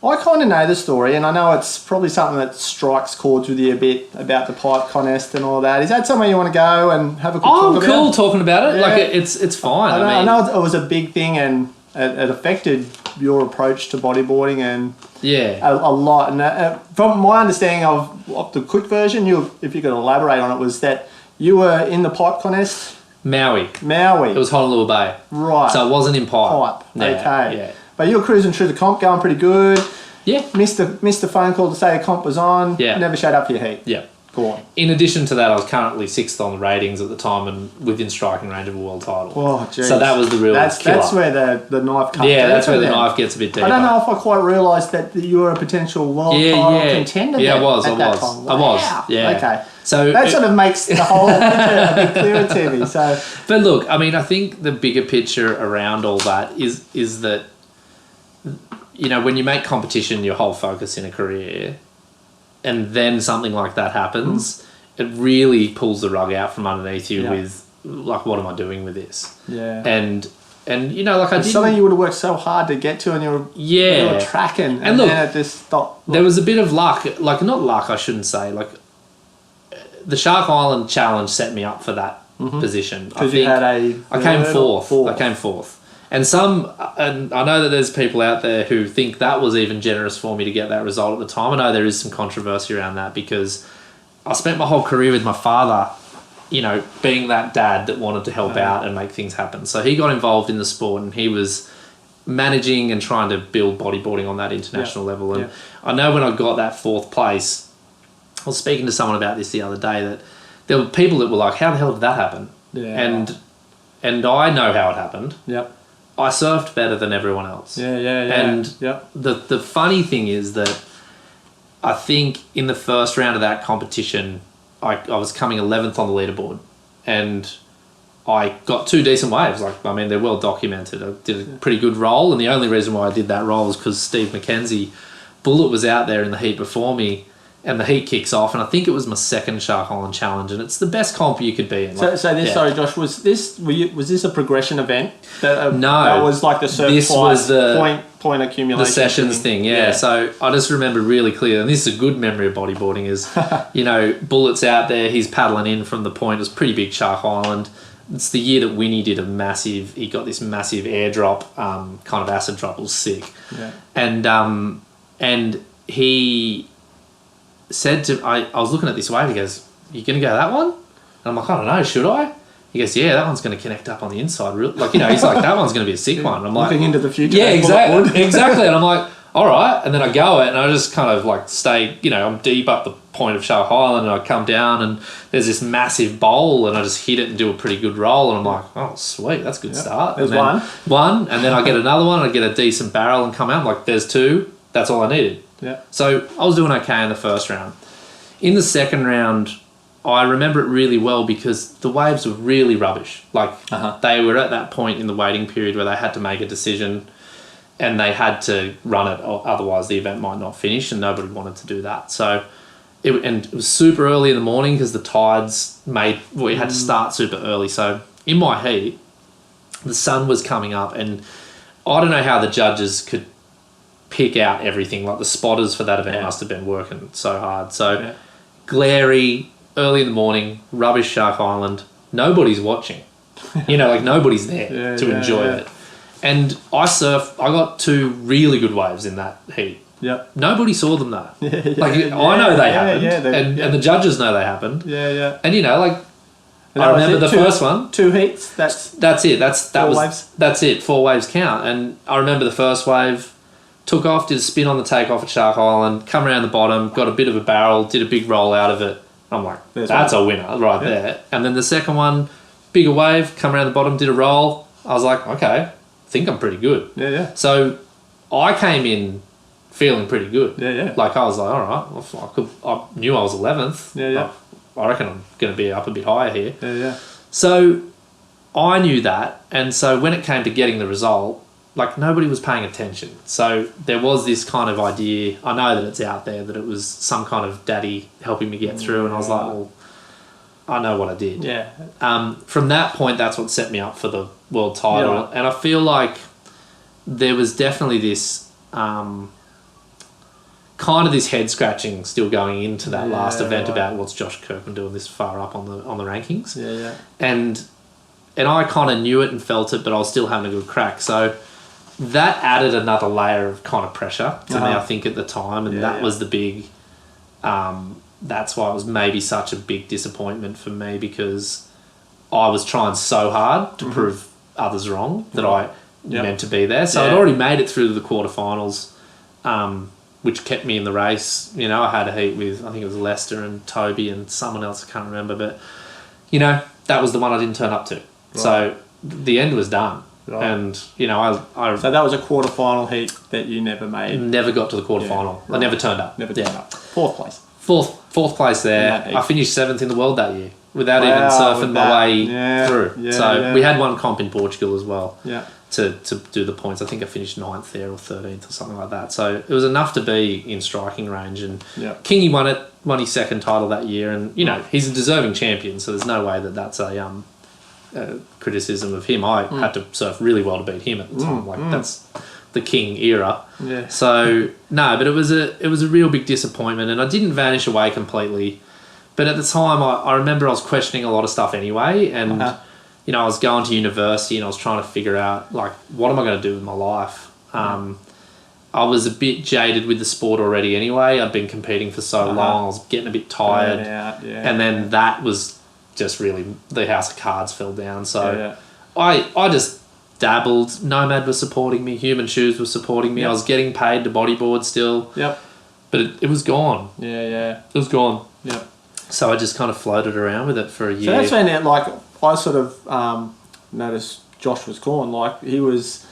I kind of know the story, and I know it's probably something that strikes chords with you a bit about the pipe contest and all that. Is that somewhere you want to go and have a quick talk about? I'm cool talking about it. Yeah. Like, it's fine. I know it was a big thing, and it affected your approach to bodyboarding and a lot. And from my understanding of the quick version, if you could elaborate on it, was that you were in the pipe contest? Maui. It was Honolulu Bay. Right. So it wasn't in pipe. Yeah, okay. Yeah. But you were cruising through the comp, going pretty good. Yeah. Missed the phone call to say the comp was on. Yeah. Never showed up for your heat. Yeah. Go on. In addition to that, I was currently 6th on the ratings at the time and within striking range of a world title. Oh, geez. So that was the real That's where the knife comes. Yeah, that's where the knife gets a bit deeper. I don't know if I quite realised that you were a potential world title contender. Yeah, I was. Wow. Yeah. Okay. So that sort of makes the whole picture a bit clearer to me. So, but look, I mean, I think the bigger picture around all that is that, you know, when you make competition your whole focus in a career, and then something like that happens, it really pulls the rug out from underneath you with, like, what am I doing with this? Yeah. And you know, like, it's something you would have worked so hard to get to, and you were tracking, and look, then it just stopped. There was a bit of luck, like, not luck, I shouldn't say, like, the Shark Island Challenge set me up for that position. Because you had I came fourth. And I know that there's people out there who think that was even generous for me to get that result at the time. I know there is some controversy around that because I spent my whole career with my father, you know, being that dad that wanted to help out and make things happen. So he got involved in the sport and he was managing and trying to build bodyboarding on that international level. And I know when I got that 4th place, I was speaking to someone about this the other day, that there were people that were like, how the hell did that happen? Yeah. And I know how it happened. Yep. I surfed better than everyone else. Yeah. And the funny thing is that I think in the first round of that competition, I was coming 11th on the leaderboard, and I got 2 decent waves. Like, I mean, they're well documented. I did a pretty good roll, and the only reason why I did that roll was because Steve McKenzie, Bullet, was out there in the heat before me, and the heat kicks off, and I think it was my 2nd Shark Island Challenge, and it's the best comp you could be in. Like, sorry, Josh, was this a progression event? No, that was like the surf. This was the point accumulation. The sessions thing, yeah. So I just remember really clear, and this is a good memory of bodyboarding. Is you know, Bullet's out there, he's paddling in from the point. It was pretty big Shark Island. It's the year that Winnie did he got this massive airdrop, kind of acid drop. It was sick. Yeah. And he said to I was looking at this wave. He goes, "You gonna go that one?" And I'm like, "I don't know. Should I?" He goes, "Yeah, that one's gonna connect up on the inside. Like, you know, he's like, that one's gonna be a sick one." And I'm like, looking into the future. Yeah, exactly. And I'm like, all right. And then I go it, and I just kind of like stay. You know, I'm deep up the point of Shark Island, and I come down, and there's this massive bowl, and I just hit it and do a pretty good roll, and I'm like, oh, sweet, that's a good start. There's one, and then I get another one. I get a decent barrel and come out. I'm like, there's 2. That's all I needed. Yeah. So I was doing okay in the first round. In the second round, I remember it really well because the waves were really rubbish. Like, they were at that point in the waiting period where they had to make a decision and they had to run it, or otherwise the event might not finish, and nobody wanted to do that. So it was super early in the morning because the tides we had to start super early. So in my heat, the sun was coming up, and I don't know how the judges could pick out everything. Like, the spotters for that event must have been working so hard. So glary, early in the morning, rubbish Shark Island, nobody's watching. You know, like, nobody's there to enjoy it. And I got 2 really good waves in that heat. Yep. Nobody saw them though. I know they happened, and the judges know they happened. Yeah. And you know, like, I remember the first one. 2 heats. That's it. That was waves. That's it. 4 waves count. And I remember the first wave, took off, did a spin on the takeoff at Shark Island, come around the bottom, got a bit of a barrel, did a big roll out of it. I'm like, that's a winner right there. And then the second one, bigger wave, come around the bottom, did a roll. I was like, okay, I think I'm pretty good. Yeah. So I came in feeling pretty good. Yeah. Like, I was like, all right, I knew I was 11th. Yeah. I reckon I'm going to be up a bit higher here. Yeah. So I knew that. And so when it came to getting the result, like, nobody was paying attention. So there was this kind of idea, I know that it's out there, that it was some kind of daddy helping me get through. And I was like, well, I know what I did. Yeah. From that point, that's what set me up for the world title. Yeah. And I feel like there was definitely this kind of this head scratching still going into that last event about what's Josh Kirkman doing this far up on the rankings. And I kind of knew it and felt it, but I was still having a good crack. So that added another layer of kind of pressure to me, I think, at the time, and that was the big. That's why it was maybe such a big disappointment for me, because I was trying so hard to prove others wrong that I meant to be there. So I'd already made it through to the quarterfinals, which kept me in the race. You know, I had a heat with, I think it was Lester and Toby and someone else, I can't remember, but, you know, that was the one I didn't turn up to. Right. So the end was done. Right. And, you know, I... So that was a quarterfinal heat that you never made? Never got to the quarterfinal. I never turned up. Never turned up. Fourth place. Fourth place there. I finished 7th in the world that year without even surfing my way through. So we had one comp in Portugal as well to do the points. I think I finished 9th there or 13th or something like that. So it was enough to be in striking range. And Kingy won his second title that year. And, you know, he's a deserving champion, so there's no way that that's a criticism of him. I had to surf really well to beat him at the time. That's the King era. So no, but it was a real big disappointment, and I didn't vanish away completely. But at the time, I remember I was questioning a lot of stuff anyway, and you know, I was going to university and I was trying to figure out, like, what am I going to do with my life? I was a bit jaded with the sport already anyway. I'd been competing for so long, I was getting a bit tired, and then that was just really, the house of cards fell down. So I just dabbled. Nomad was supporting me, Human Shoes was supporting me. I was getting paid to bodyboard still. But it was gone. It was gone. So I just kind of floated around with it for a year. So that's when I sort of noticed Josh was gone. Like, there was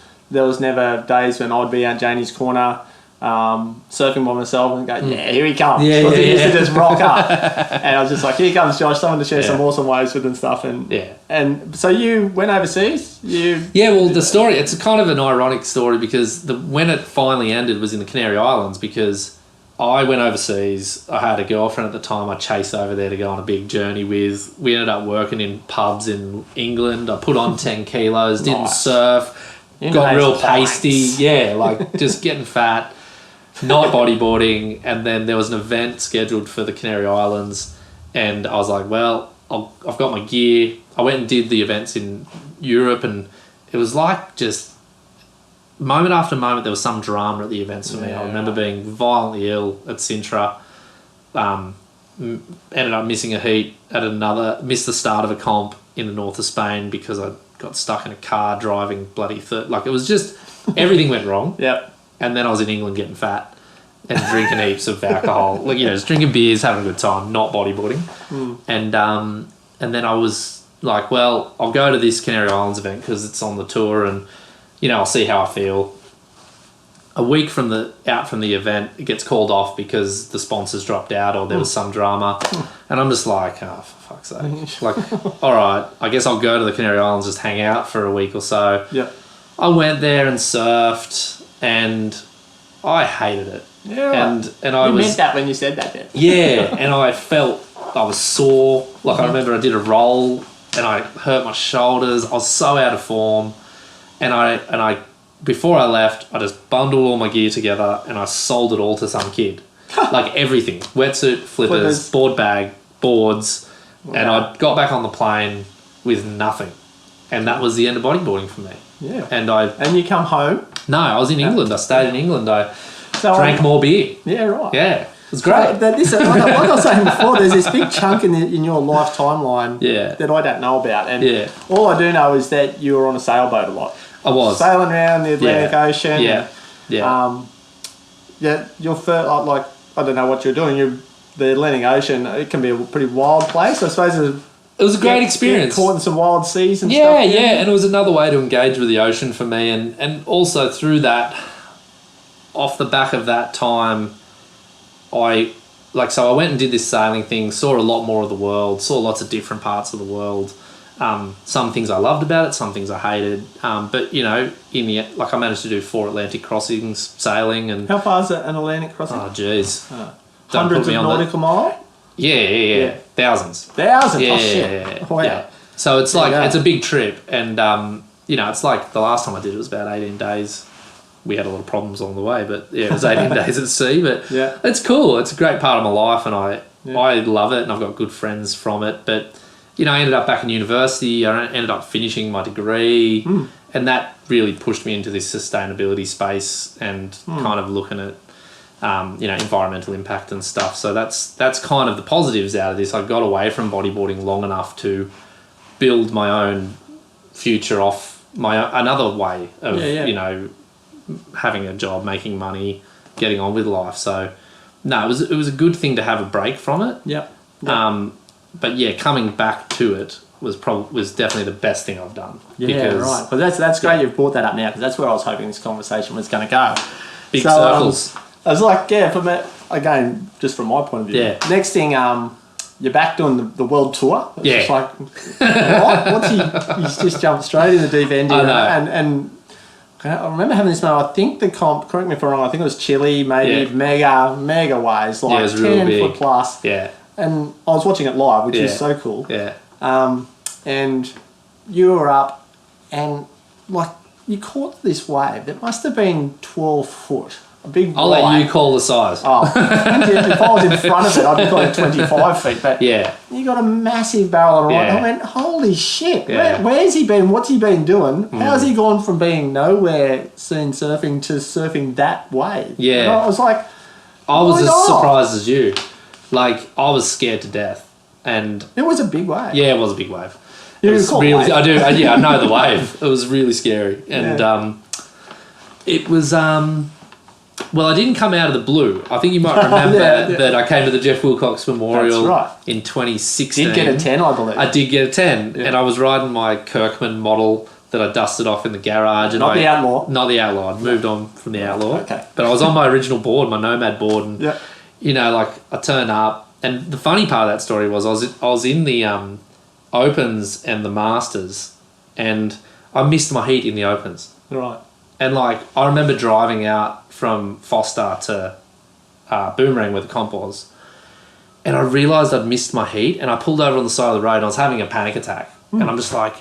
never days when I'd be at Janie's corner surfing by myself and go, here he comes. He used to just rock up. And I was just like, here comes Josh, someone to share some awesome waves with and stuff. And so you went overseas? Well, the story, it's kind of an ironic story, because when it finally ended was in the Canary Islands, because I went overseas. I had a girlfriend at the time I chased over there to go on a big journey with. We ended up working in pubs in England. I put on 10 kilos, didn't surf, got real pasty. Just getting fat. Not bodyboarding, and then there was an event scheduled for the Canary Islands, and I was like, well, I've got my gear. I went and did the events in Europe, and it was like just moment after moment there was some drama at the events for me. I remember being violently ill at Sintra, ended up missing a heat at missed the start of a comp in the north of Spain because I got stuck in a car driving bloody it was just, everything went wrong. And then I was in England getting fat and drinking heaps of alcohol. Just drinking beers, having a good time, not bodyboarding. And then I was like, well, I'll go to this Canary Islands event because it's on the tour, and, you know, I'll see how I feel. A week from the event, it gets called off because the sponsors dropped out or there was some drama. And I'm just like, oh, for fuck's sake. All right, I guess I'll go to the Canary Islands, just hang out for a week or so. I went there and surfed, and I hated it. And I meant that when you said that then. And I felt I was sore. I remember I did a roll and I hurt my shoulders. I was so out of form. And I before I left, I just bundled all my gear together and I sold it all to some kid. Everything. Wetsuit, flippers, board bag, boards. And I got back on the plane with nothing. And that was the end of bodyboarding for me. And you come home? No, I was in England. I stayed in England. I drank more beer. It was great. So, like I was saying before, there's this big chunk in your life timeline that I don't know about. And all I do know is that you were on a sailboat a lot. I was. Sailing around the Atlantic Ocean. Your first, I don't know what you're doing. The Atlantic Ocean, it can be a pretty wild place. I suppose it was a great experience. Caught in some wild seas and stuff. And it was another way to engage with the ocean for me, and also through that, off the back of that time, I went and did this sailing thing, saw a lot more of the world, saw lots of different parts of the world. Some things I loved about it, some things I hated. But you know, I managed to do 4 Atlantic crossings sailing. And how far is an Atlantic crossing? Oh, jeez. Hundreds of nautical miles? Yeah. Thousands. Yeah. Wow. So it's it's a big trip, and it's like the last time I did it was about 18 days we had a lot of problems along the way, but yeah, it was 18 days at sea. But yeah, it's cool. It's a great part of my life, and I love it, and I've got good friends from it. But you know, I ended up back in university. I ended up finishing my degree, and that really pushed me into this sustainability space and kind of looking at you know, environmental impact and stuff. So that's kind of the positives out of this. I got away from bodyboarding long enough to build my own future off another way of you know, having a job, making money, getting on with life. So no, it was a good thing to have a break from it. Yep. But yeah, coming back to it was definitely the best thing I've done. Yeah, right. But that's great you've brought that up now, because that's where I was hoping this conversation was going to go. Big circles. I was like, for me, again, just from my point of view. Yeah. Next thing, you're back doing the world tour. It's just like, what? He's just jumped straight in the deep end here. I know. And I remember having this moment, I think the comp, correct me if I'm wrong, I think it was Chile, maybe mega waves, like 10 foot plus. Yeah. And I was watching it live, which is so cool. Yeah. And you were up and like you caught this wave that must have been 12 foot. A big I'll let you call the size. Oh, if I was in front of it, I'd be calling it 25 feet. But you got a massive barrel on it. I went, holy shit, where's he been? What's he been doing? How's he gone from being nowhere seen surfing to surfing that wave? Yeah. And I was like, I was as surprised as you. Like, I was scared to death. And it was a big wave. Yeah, it was a big wave. It was really, wave. I do. I know the wave. It was really scary. And it was... well, I didn't come out of the blue. I think you might remember that I came to the Jeff Wilcox Memorial in 2016. Did get a 10, I believe. I did get a 10. And I was riding my Kirkman model that I dusted off in the garage. Not the Outlaw. Not the Outlaw. I'd moved on from the Outlaw. Okay. But I was on my original board, my Nomad board. And, you know, like, I turned up. And the funny part of that story was I was in the Opens and the Masters. And I missed my heat in the Opens. Right. And, like, I remember driving out from Foster to Boomerang where the comp was. And I realised I'd missed my heat. And I pulled over on the side of the road and I was having a panic attack. And I'm just like,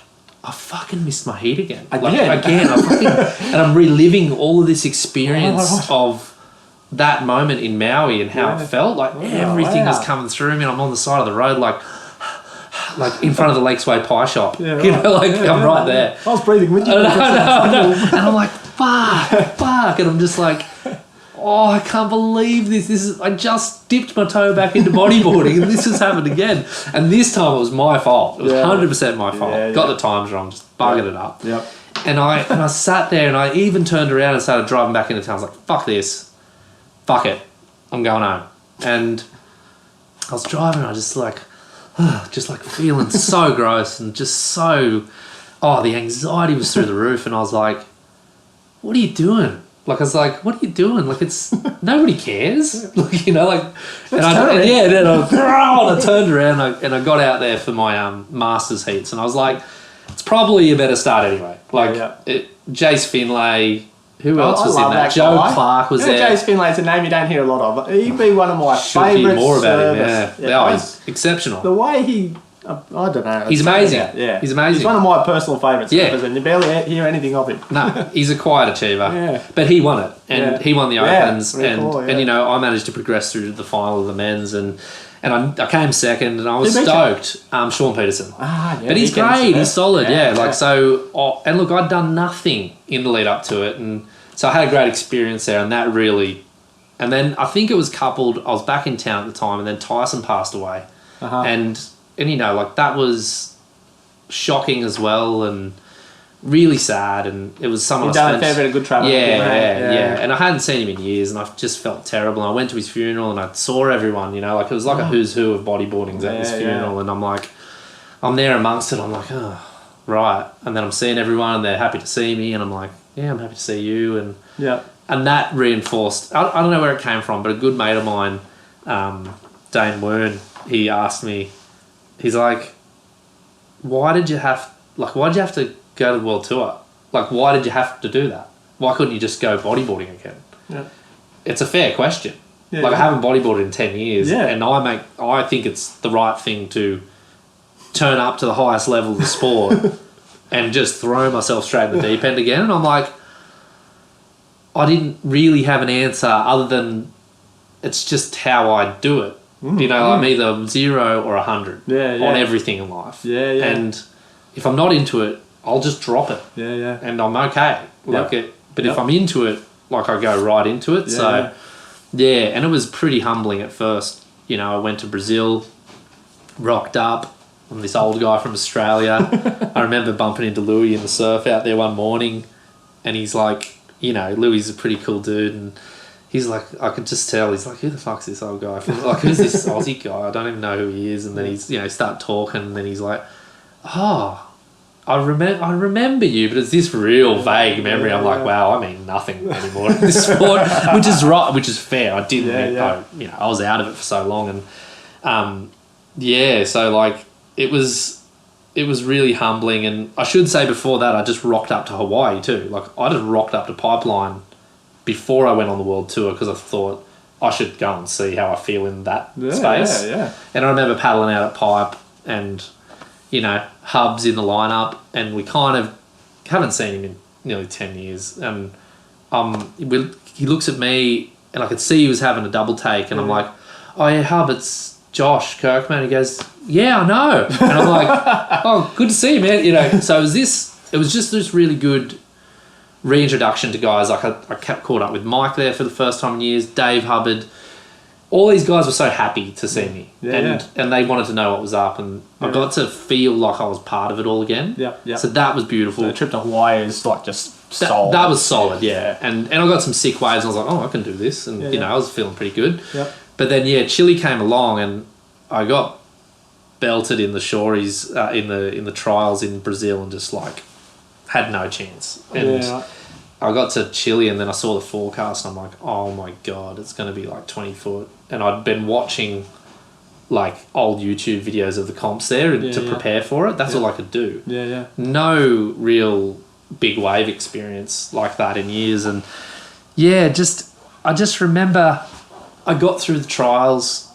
I fucking missed my heat again. Again. And I'm reliving all of this experience of that moment in Maui and how it felt. Like, everything was coming through me. And I'm on the side of the road, like in front of the Lakes Way Pie Shop. You know, like, I'm right there. I was breathing with you. I know. And I'm like, fuck. And I'm just like, oh, I can't believe this. I just dipped my toe back into bodyboarding and this has happened again. And this time it was my fault. It was 100% my fault. Got the times wrong, just buggered it up. Yep. And I sat there and I even turned around and started driving back into town. I was like, fuck this. Fuck it. I'm going home. And I was driving and I just like feeling so gross and just so, the anxiety was through the roof. And I was like, what are you doing? Like, I was like, what are you doing? Like, it's, nobody cares. Like, you know, like, and then I turned around and I got out there for my Masters heats and I was like, it's probably a better start anyway. Like, Jace Finlay, who else was in that? Joe Clark was there. Jace Finlay's a name you don't hear a lot of. He'd be one of my favourites. More about him, he's exceptional. The way he... I don't know. He's amazing. He's amazing. He's one of my personal favourites. And you barely hear anything of him. No, he's a quiet achiever. But he won it. And he won the Opens. And, you know, I managed to progress through the final of the men's and I came second and I was stoked. Sean Peterson. But he's great. He's solid. So, and look, I'd done nothing in the lead up to it. And so I had a great experience there and that really... And then I think it was coupled... I was back in town at the time and then Tyson passed away. And you know, like, that was shocking as well and really sad, and it was someone You'd done a fair bit of good travel. And I hadn't seen him in years and I just felt terrible and I went to his funeral and I saw everyone, you know, like, it was like a who's who of bodyboarding at his funeral and I'm like, I'm there amongst it, I'm like, oh, right. And then I'm seeing everyone and they're happy to see me and I'm like, yeah, I'm happy to see you. And that reinforced, I don't know where it came from, but a good mate of mine, Dane Wern, he asked me, he's like, why did you have to go to the world tour? Like, why did you have to do that? Why couldn't you just go bodyboarding again? It's a fair question. I haven't bodyboarded in 10 years and I think it's the right thing to turn up to the highest level of the sport and just throw myself straight in the deep end again. And I'm like, I didn't really have an answer other than it's just how I do it. You know, I'm either 0 or 100 on everything in life. And if I'm not into it, I'll just drop it. And I'm okay. But if I'm into it, like I go right into it. And it was pretty humbling at first. You know, I went to Brazil, rocked up. I'm this old guy from Australia. I remember bumping into Louis in the surf out there one morning, and he's like, you know, Louis is a pretty cool dude, and he's like, I could just tell, he's like, who the fuck's this old guy? Like, who's this Aussie guy? I don't even know who he is. And then he's, you know, start talking, and then he's like, oh, I remember you, but it's this real vague memory. I'm like, wow, I mean nothing anymore in this sport, which is right, which is fair. I didn't, I was out of it for so long, and so like it was really humbling. And I should say before that, I just rocked up to Hawaii too. Like I just rocked up to Pipeline before I went on the world tour because I thought I should go and see how I feel in that space. And I remember paddling out at Pipe and, you know, Hub's in the lineup, and we kind of haven't seen him in nearly 10 years. And he looks at me, and I could see he was having a double take, and I'm like, oh yeah, Hub, it's Josh Kirkman. He goes, yeah, I know. And I'm like, oh, good to see you, man. You know, so it was just this really good reintroduction to guys. Like I kept caught up with Mike there for the first time in years, Dave Hubbard. All these guys were so happy to see me, and they wanted to know what was up, and I got to feel like I was part of it all again. So that was beautiful. So the trip to Hawaii is like just solid. That was solid, and I got some sick waves, and I was like, oh, I can do this, and you know, I was feeling pretty good. But then Chile came along, and I got belted in the shoreys in the trials in Brazil, and just like had no chance. And I got to Chile, and then I saw the forecast, and I'm like, oh my God, it's going to be like 20 foot. And I'd been watching like old YouTube videos of the comps there to prepare for it. That's all I could do. No real big wave experience like that in years. And I just remember I got through the trials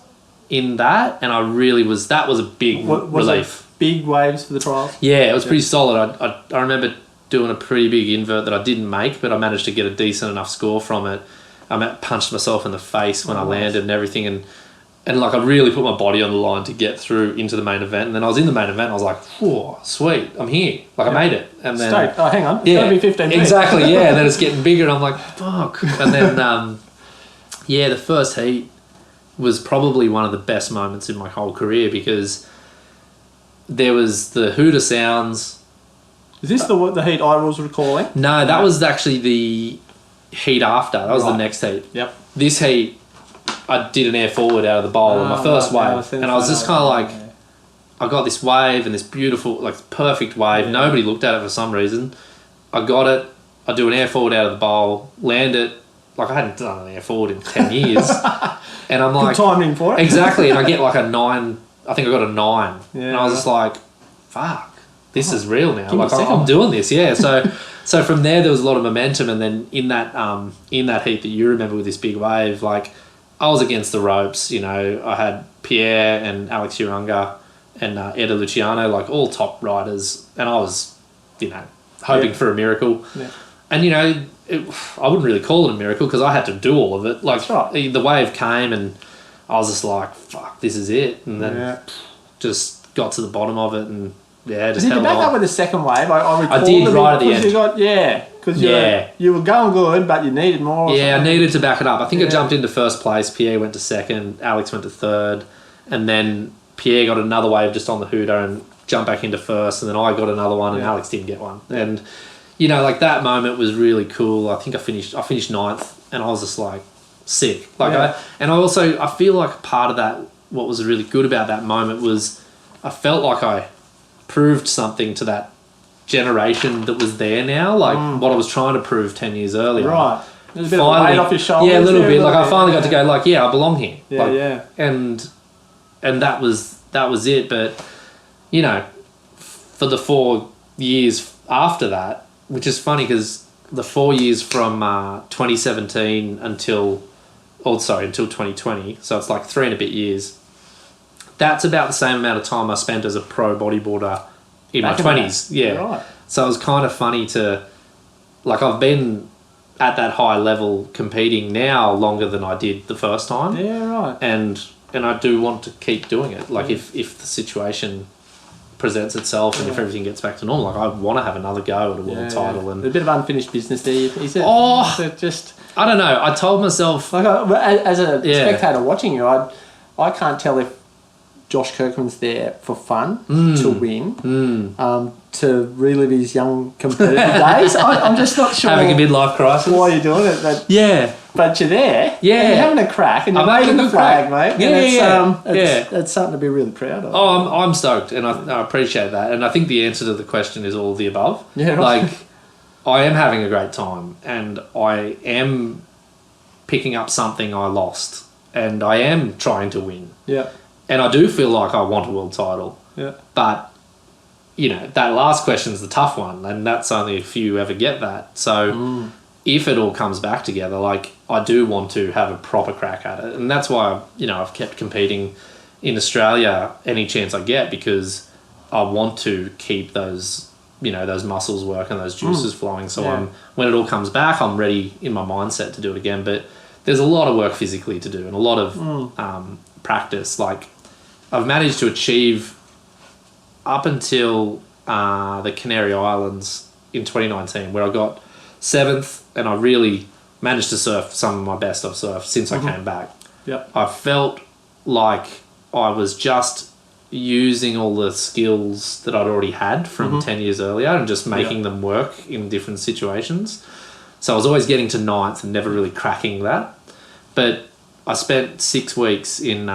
in that, and that was a big relief. Big waves for the trials? Yeah, it was pretty solid. I remember doing a pretty big invert that I didn't make, but I managed to get a decent enough score from it. I punched myself in the face when I landed and everything, and like I really put my body on the line to get through into the main event. And then I was in the main event, and I was like, whoa, sweet, I'm here. Like I made it. And then Stoked. Oh, hang on, it's going to be 15 feet. Exactly, and then it's getting bigger, and I'm like, fuck. And then the first heat was probably one of the best moments in my whole career, because there was the hooter sounds. Is this the heat I was recalling? No, that was actually the heat after. That was the next heat. This heat, I did an air forward out of the bowl on my first wave, and I was just kind of like, I got this wave, and this beautiful, like perfect wave. Nobody looked at it for some reason. I got it. I do an air forward out of the bowl, land it. Like I hadn't done an air forward in 10 years. And I'm like... Good timing for it. Exactly. And I get like a 9. I think I got a 9. And I was just like, fuck, this is real now. Like I'm doing this. So from there was a lot of momentum. And then in that heat that you remember with this big wave, like I was against the ropes. You know, I had Pierre and Alex Uranga and Eda Luciano, like all top riders. And I was, you know, hoping for a miracle. And, you know... I wouldn't really call it a miracle because I had to do all of it. Like the wave came, and I was just like, "Fuck, this is it." And then just got to the bottom of it, and just did you back up with the second wave? I did right at the end. Because you were going good, but you needed more. I needed to back it up. I think I jumped into first place. Pierre went to second. Alex went to third, and then Pierre got another wave just on the hooter and jumped back into first, and then I got another one, and Alex didn't get one, and. You know, like that moment was really cool. I think I finished ninth, and I was just like sick. Like I feel like part of that, what was really good about that moment was I felt like I proved something to that generation that was there now, like what I was trying to prove 10 years earlier. Right. There's a bit of weight off your shoulders. Yeah, a little bit. Like I finally got to go like, I belong here. And that was it. But, you know, for the 4 years after that, which is funny because the 4 years from 2017 until 2020, so it's like 3 and a bit years, that's about the same amount of time I spent as a pro bodyboarder in my 20s. Right. So it was kind of funny to, like I've been at that high level competing now longer than I did the first time. Yeah, right. And I do want to keep doing it. Like if the situation presents itself and if everything gets back to normal, like I want to have another go at a world title. And a bit of unfinished business there, is it? Oh, is it just I don't know. I told myself, like as a spectator watching you, I can't tell if Josh Kirkman's there for fun to win, to relive his young competitive days. I'm just not sure. Having a midlife crisis. Why you're doing it? But you're there. Yeah, and you're having a crack, and you're making the flag, mate. It's something to be really proud of. Oh, I'm stoked, and I appreciate that. And I think the answer to the question is all of the above. Yeah, right. Like I am having a great time, and I am picking up something I lost, and I am trying to win. Yeah. And I do feel like I want a world title. Yeah. But, you know, that last question's the tough one, and that's only a few ever get that. So if it all comes back together, like, I do want to have a proper crack at it. And that's why, I've kept competing in Australia any chance I get, because I want to keep those, those muscles working, those juices flowing. So when it all comes back, I'm ready in my mindset to do it again. But there's a lot of work physically to do and a lot of practice. Like, I've managed to achieve up until the Canary Islands in 2019, where I got 7th, and I really managed to surf some of my best I've surfed since I came back. Yep. I felt like I was just using all the skills that I'd already had from 10 years earlier and just making them work in different situations. So I was always getting to 9th and never really cracking that. But I spent 6 weeks in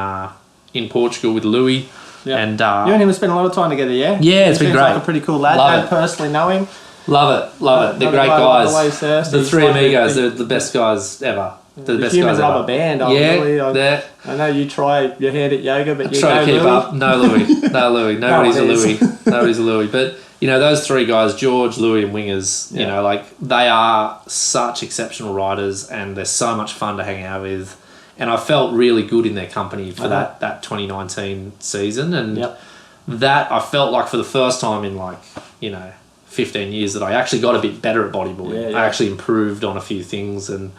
Portugal with Louis. Yeah. And you and him have spent a lot of time together, yeah? Yeah, it's been great. Like a pretty cool lad. Love Don't it. personally know him. Love it. They're great guys. The three like amigos, they're the best guys ever. They're the best human guys rubber ever. band. I know you try your hand at yoga, but you try to keep Louis. up. No Louis. No Louis. Nobody's a Louis. Nobody's a Louis. But, those three guys, George, Louis and Wingers, they are such exceptional riders, and they're so much fun to hang out with. And I felt really good in their company for that 2019 season. And that I felt like for the first time in 15 years that I actually got a bit better at bodyboarding. I actually improved on a few things, and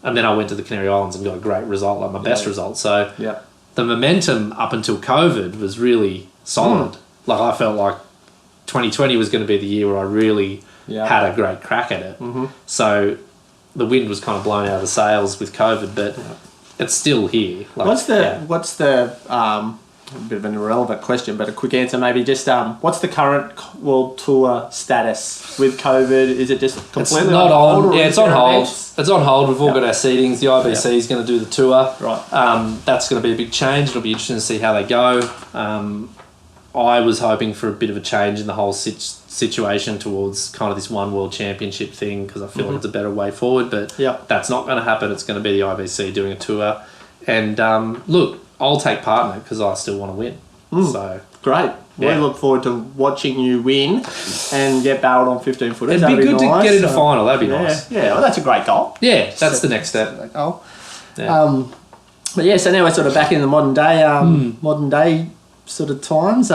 then I went to the Canary Islands and got a great result, like my best result. So the momentum up until COVID was really solid. Like, I felt like 2020 was going to be the year where I really had a great crack at it. So the wind was kind of blown out of the sails with COVID, but it's still here. Like, what's the a bit of an irrelevant question, but a quick answer maybe. Just what's the current World Tour status with COVID? Is it just completely it's not on hold? It's on hold. It's on hold. We've all got our seatings. The IBC is going to do the tour. Right. That's going to be a big change. It'll be interesting to see how they go. I was hoping for a bit of a change in the whole situation towards kind of this one world championship thing, because I feel like it's a better way forward, but that's not going to happen. It's going to be the IBC doing a tour. And look, I'll take part in it because I still want to win. So great. We look forward to watching you win and get barreled on 15 footers. It'd be good to get in the final. That'd be nice. Yeah, well, that's a great goal. Yeah, that's the next step. That goal. But yeah, so now we're sort of back in the modern day sort of times.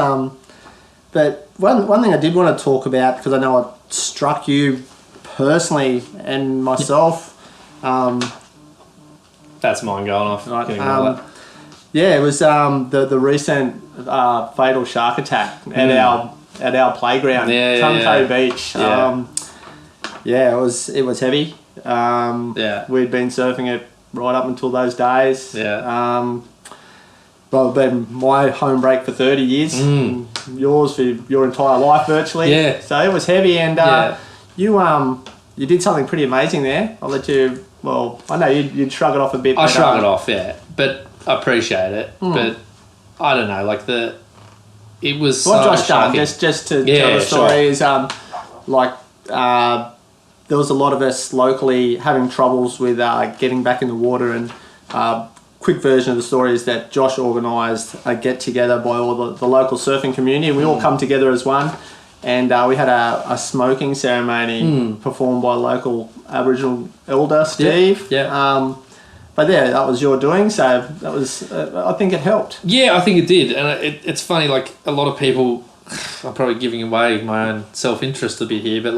But one thing I did want to talk about, because I know it struck you personally and myself. That's mine going off. Right. It was the recent fatal shark attack at our playground, Tunco Beach. It was heavy. We'd been surfing it right up until those days. Well, been my home break for 30 years. Yours for your entire life virtually. Yeah. So it was heavy, and you did something pretty amazing there. I'll let you. Well, I know you'd shrug it off a bit. I shrug it off, but I appreciate it. But I don't know, it was what so Josh done, shocking. just to tell the story is there was a lot of us locally having troubles with getting back in the water, and quick version of the story is that Josh organised a get together by all the local surfing community, and we all come together as one. And we had a smoking ceremony performed by a local Aboriginal elder, Steve. But that was your doing, so that was. I think it helped. Yeah, I think it did, and it's funny. A lot of people, I'm probably giving away my own self-interest a bit here, but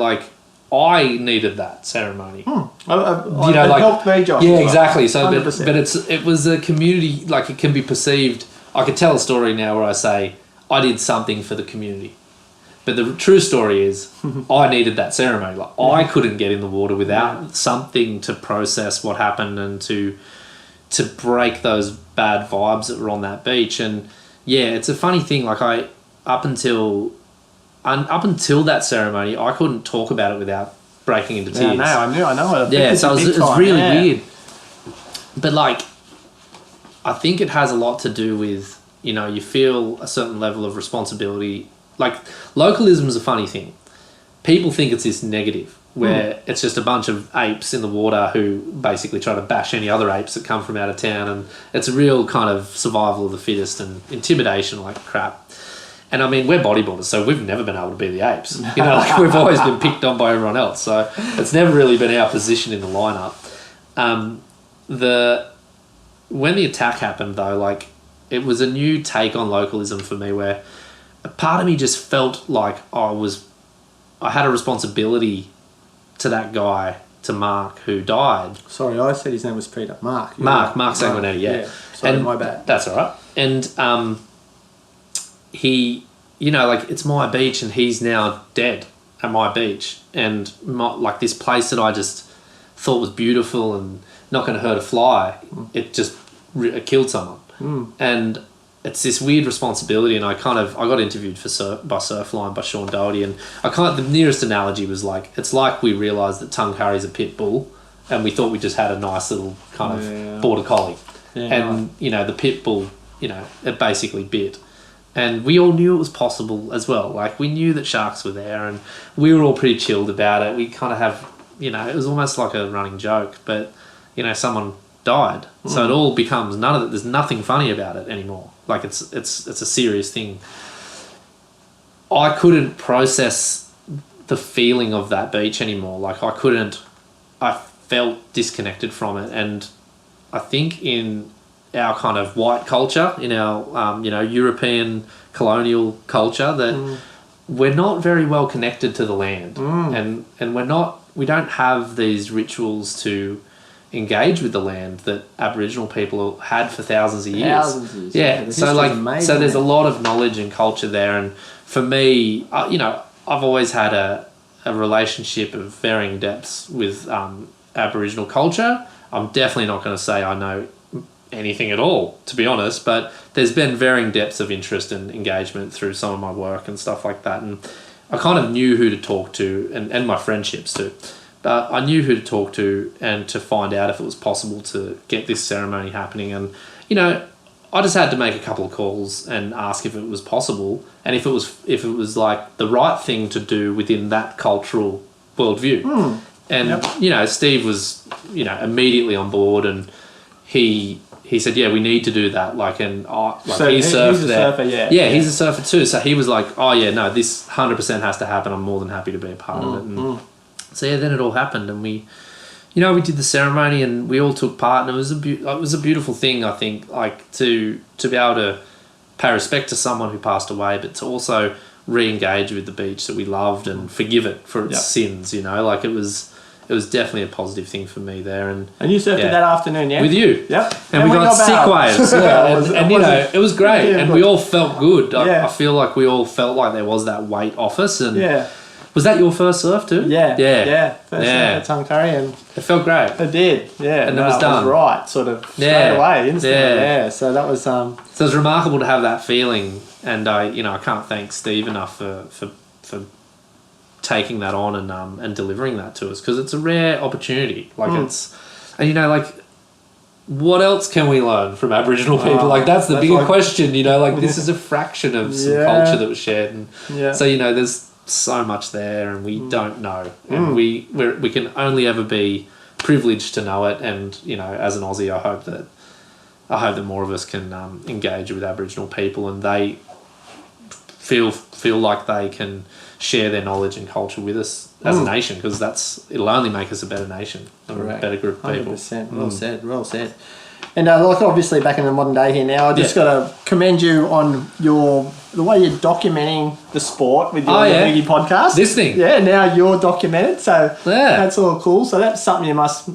I needed that ceremony. It helped me, Josh. Yeah, exactly. So, 100%. but it was a community, like it can be perceived. I could tell a story now where I say I did something for the community, but the true story is I needed that ceremony. Like I couldn't get in the water without something to process what happened and to break those bad vibes that were on that beach. And yeah, it's a funny thing. Like up until that ceremony, I couldn't talk about it without breaking into tears. Yeah, I know it. Yeah, so it was really weird. But like, I think it has a lot to do with, you know, you feel a certain level of responsibility. Like, localism is a funny thing. People think it's this negative, where it's just a bunch of apes in the water who basically try to bash any other apes that come from out of town, and it's a real kind of survival of the fittest and intimidation like crap. And I mean, we're bodybuilders, so we've never been able to be the apes. You know, like we've always been picked on by everyone else. So it's never really been our position in the lineup. When the attack happened, though, like it was a new take on localism for me, where a part of me just felt like I had a responsibility to that guy, to Mark, who died. Sorry, I said his name was Peter. Mark Sanguinetti, yeah. Sorry, and my bad. That's all right. And he, you know, like it's my beach and he's now dead at my beach. And like this place that I just thought was beautiful and not going to hurt a fly, it just it killed someone. And it's this weird responsibility. And I got interviewed by Surfline by Sean Doherty, and the nearest analogy was like, it's like we realised that Tungurah's a pit bull and we thought we just had a nice little kind of border collie. Yeah, and, you know, the pit bull, you know, it basically bit. And we all knew it was possible as well. Like, we knew that sharks were there and we were all pretty chilled about it. We kind of have, you know, it was almost like a running joke, but, you know, someone died. So it all becomes there's nothing funny about it anymore. Like, it's a serious thing. I couldn't process the feeling of that beach anymore. Like, I felt disconnected from it. And I think in our kind of white culture, in our, you know, European colonial culture, that we're not very well connected to the land. And we don't have these rituals to engage with the land that Aboriginal people had for thousands of years. Yeah. So like, so there's a lot of knowledge and culture there. And for me, you know, I've always had a relationship of varying depths with Aboriginal culture. I'm definitely not going to say I know anything at all, to be honest, but there's been varying depths of interest and engagement through some of my work and stuff like that. And I kind of knew who to talk to, and my friendships too. But I knew who to talk to and to find out if it was possible to get this ceremony happening. And, you know, I just had to make a couple of calls and ask if it was possible and if it was like the right thing to do within that cultural worldview. And, you know, Steve was, you know, immediately on board, and he said, yeah, we need to do that. Like, and so he surfed he's a there. Surfer, yeah, he's a surfer too. So he was like, oh yeah, no, this 100% has to happen. I'm more than happy to be a part of it. And so yeah, then it all happened, and we did the ceremony, and we all took part, and it was a beautiful thing. I think, like to be able to pay respect to someone who passed away, but to also re-engage with the beach that we loved and forgive it for its sins. You know, like it was definitely a positive thing for me there. And you surfed it that afternoon, yeah? With you. Yep. And we got sick waves. And you know, it was great. And we all felt good. I feel like we all felt like there was that weight off us. And was that your first surf too? Yeah. First surf at Tungurah, and it felt great. It did, yeah. And it was done. It was right, sort of straight away, instantly. Yeah. So that was So it was remarkable to have that feeling, and I can't thank Steve enough for taking that on and delivering that to us, because it's a rare opportunity. Like it's, and you know, like, what else can we learn from Aboriginal people? Like that's the bigger question, you know, like this is a fraction of some culture that was shared, and so, you know, there's so much there, and we don't know, and we can only ever be privileged to know it. And, you know, as an Aussie, I hope that more of us can engage with Aboriginal people, and they feel like they can share their knowledge and culture with us as a nation, because it'll only make us a better nation, a better group of people. 100%. Well said. And like obviously back in the modern day here now, I just got to commend you on the way you're documenting the sport with your Boogie podcast. This thing. Yeah, now you're documented, so that's all cool. So that's something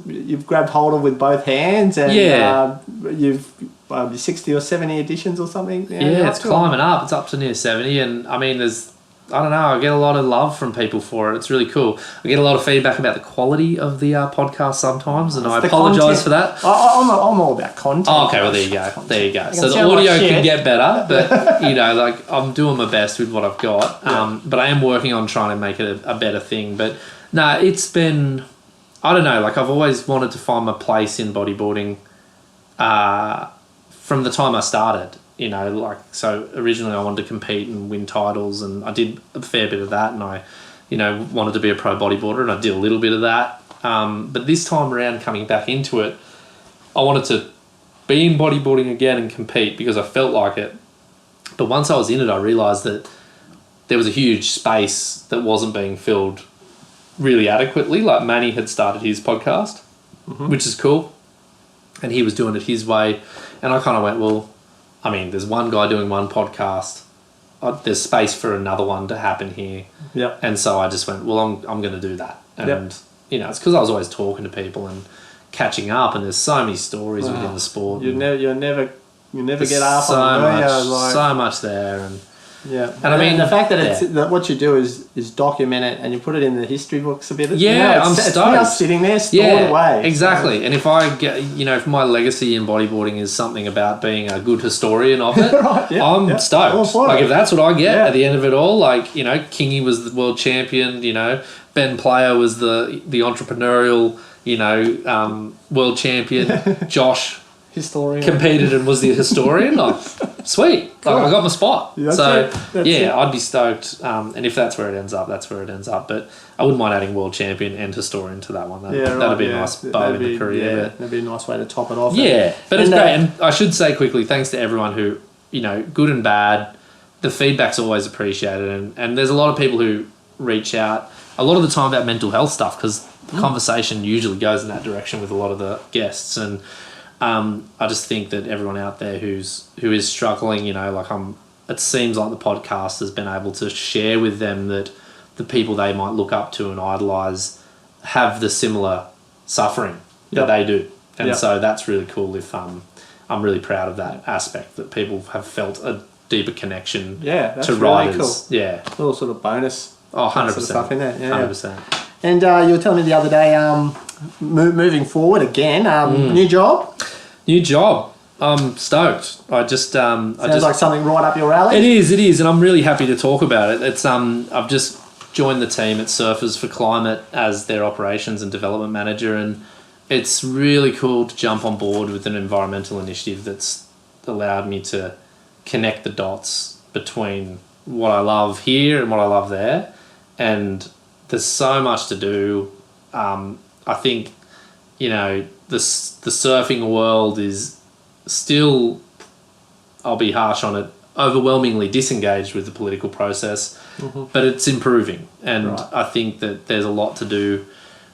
you've grabbed hold of with both hands, and you've 60 or 70 editions or something. Yeah, it's climbing up. It's up to near 70, and I mean, I don't know, I get a lot of love from people for it. It's really cool. I get a lot of feedback about the quality of the podcast sometimes, and I apologise for that. I'm all about content. Oh, okay, well, there you go. There you go. So the audio can get better, but, like, I'm doing my best with what I've got. But I am working on trying to make it a better thing. But, no, it's been, I don't know, like, I've always wanted to find my place in bodyboarding from the time I started. So originally I wanted to compete and win titles, and I did a fair bit of that, and I, wanted to be a pro bodyboarder, and I did a little bit of that. But this time around, coming back into it, I wanted to be in bodyboarding again and compete because I felt like it. But once I was in it, I realised that there was a huge space that wasn't being filled really adequately. Like Manny had started his podcast, which is cool, and he was doing it his way, and I kind of went, well, I mean, there's one guy doing one podcast. There's space for another one to happen here. Yep. And so I just went, well, I'm going to do that. And, it's because I was always talking to people and catching up, and there's so many stories within the sport. You never get up on so much there. And and I mean the fact that that what you do is document it and you put it in the history books a bit. I'm stoked. It's now sitting there stored away. Exactly. And if I get, if my legacy in bodyboarding is something about being a good historian of it, I'm stoked. Like if that's what I get at the end of it all, like Kingy was the world champion. Ben Player was the entrepreneurial world champion. Josh. Historian. Competed and was the historian. Like, sweet. Like, I got my spot. I'd be stoked. And if that's where it ends up, that's where it ends up. But I wouldn't mind adding world champion and historian to that one. That'd be a nice bow in the career. That'd be a nice way to top it off. Yeah, but it's great. And I should say quickly, thanks to everyone who, good and bad, the feedback's always appreciated. And there's a lot of people who reach out a lot of the time about mental health stuff because the conversation usually goes in that direction with a lot of the guests. And I just think that everyone out there who is struggling, it seems like the podcast has been able to share with them that the people they might look up to and idolise have the similar suffering that they do. And so that's really cool if I'm really proud of that aspect, that people have felt a deeper connection that's to really riders. Cool. Yeah. A little sort of bonus. Oh, 100%. Sort of stuff in there. 100%. And you were telling me the other day, moving forward again, new job? New job. I'm stoked. I just sounds like something right up your alley. It is, and I'm really happy to talk about it. It's I've just joined the team at Surfers for Climate as their operations and development manager, and it's really cool to jump on board with an environmental initiative that's allowed me to connect the dots between what I love here and what I love there, and there's so much to do. I think the surfing world is still, I'll be harsh on it, overwhelmingly disengaged with the political process, but it's improving. And I think that there's a lot to do.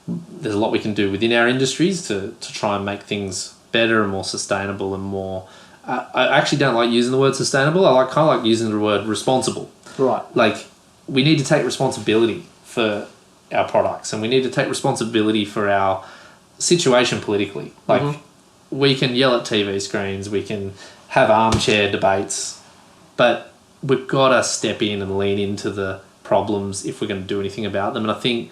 There's a lot we can do within our industries to try and make things better and more sustainable and more... I actually don't like using the word sustainable. I kind of like using the word responsible. Right. Like, we need to take responsibility for our products, and we need to take responsibility for our situation politically. Like, we can yell at TV screens, we can have armchair debates, but we've got to step in and lean into the problems if we're going to do anything about them. And I think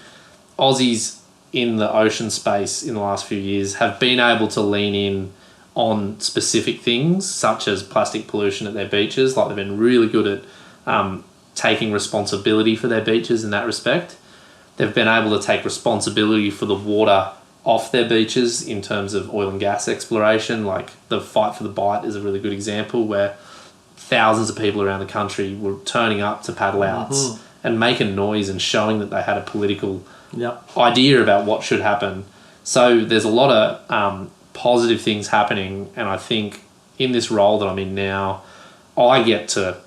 Aussies in the ocean space in the last few years have been able to lean in on specific things such as plastic pollution at their beaches. Like, they've been really good at taking responsibility for their beaches in that respect. They've been able to take responsibility for the water off their beaches in terms of oil and gas exploration. Like, the Fight for the Bite is a really good example where thousands of people around the country were turning up to paddle outs and making noise and showing that they had a political idea about what should happen. So there's a lot of positive things happening, and I think in this role that I'm in now, I get to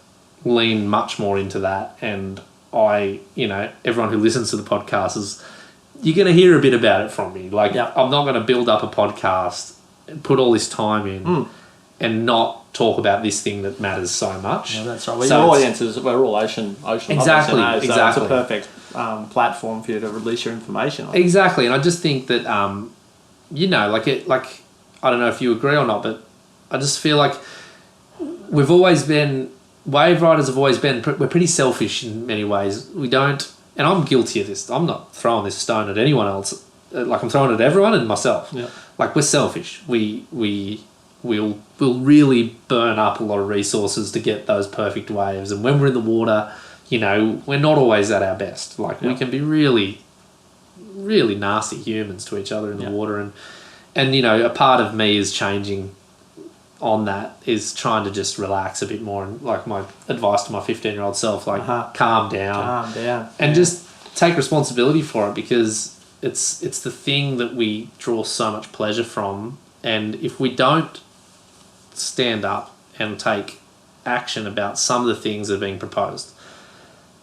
lean much more into that. And everyone who listens to the podcast you're going to hear a bit about it from me. Like, I'm not going to build up a podcast put all this time in and not talk about this thing that matters so much. Yeah, that's right. Well, your audiences, we're all ocean exactly, lovers, so exactly. it's a perfect platform for you to release your information on. Exactly, and I just think that I don't know if you agree or not, but I just feel like wave riders have always been, we're pretty selfish in many ways. We don't, and I'm guilty of this. I'm not throwing this stone at anyone else. Like I'm throwing it at everyone and myself. Yeah. Like we're selfish. We'll really burn up a lot of resources to get those perfect waves. And when we're in the water, we're not always at our best. Like we can be really, really nasty humans to each other in the water. And a part of me is changing on that, is trying to just relax a bit more. And like my advice to my 15-year-old self, like calm down. And just take responsibility for it, because it's the thing that we draw so much pleasure from. And if we don't stand up and take action about some of the things that are being proposed,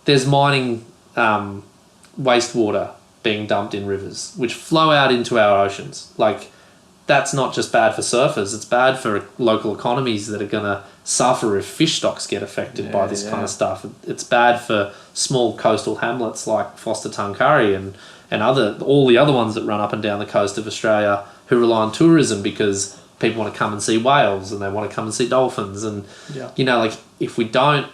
there's mining wastewater being dumped in rivers which flow out into our oceans. Like, that's not just bad for surfers, it's bad for local economies that are going to suffer if fish stocks get affected by this kind of stuff. It's bad for small coastal hamlets like Foster Tuncurry and all the other ones that run up and down the coast of Australia who rely on tourism because people want to come and see whales and they want to come and see dolphins. And, if we don't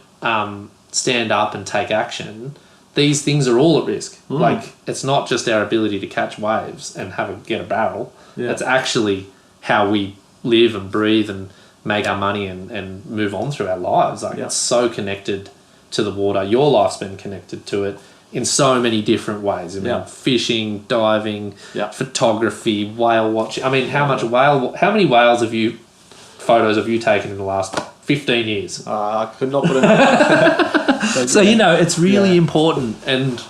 stand up and take action, these things are all at risk. Like, it's not just our ability to catch waves and get a barrel. It's actually how we live and breathe and make our money and move on through our lives. Like, it's so connected to the water. Your life's been connected to it in so many different ways. I mean, fishing, diving, photography, whale watching. I mean, how many photos have you taken in the last 15 years? I could not put it. So, it's really important, and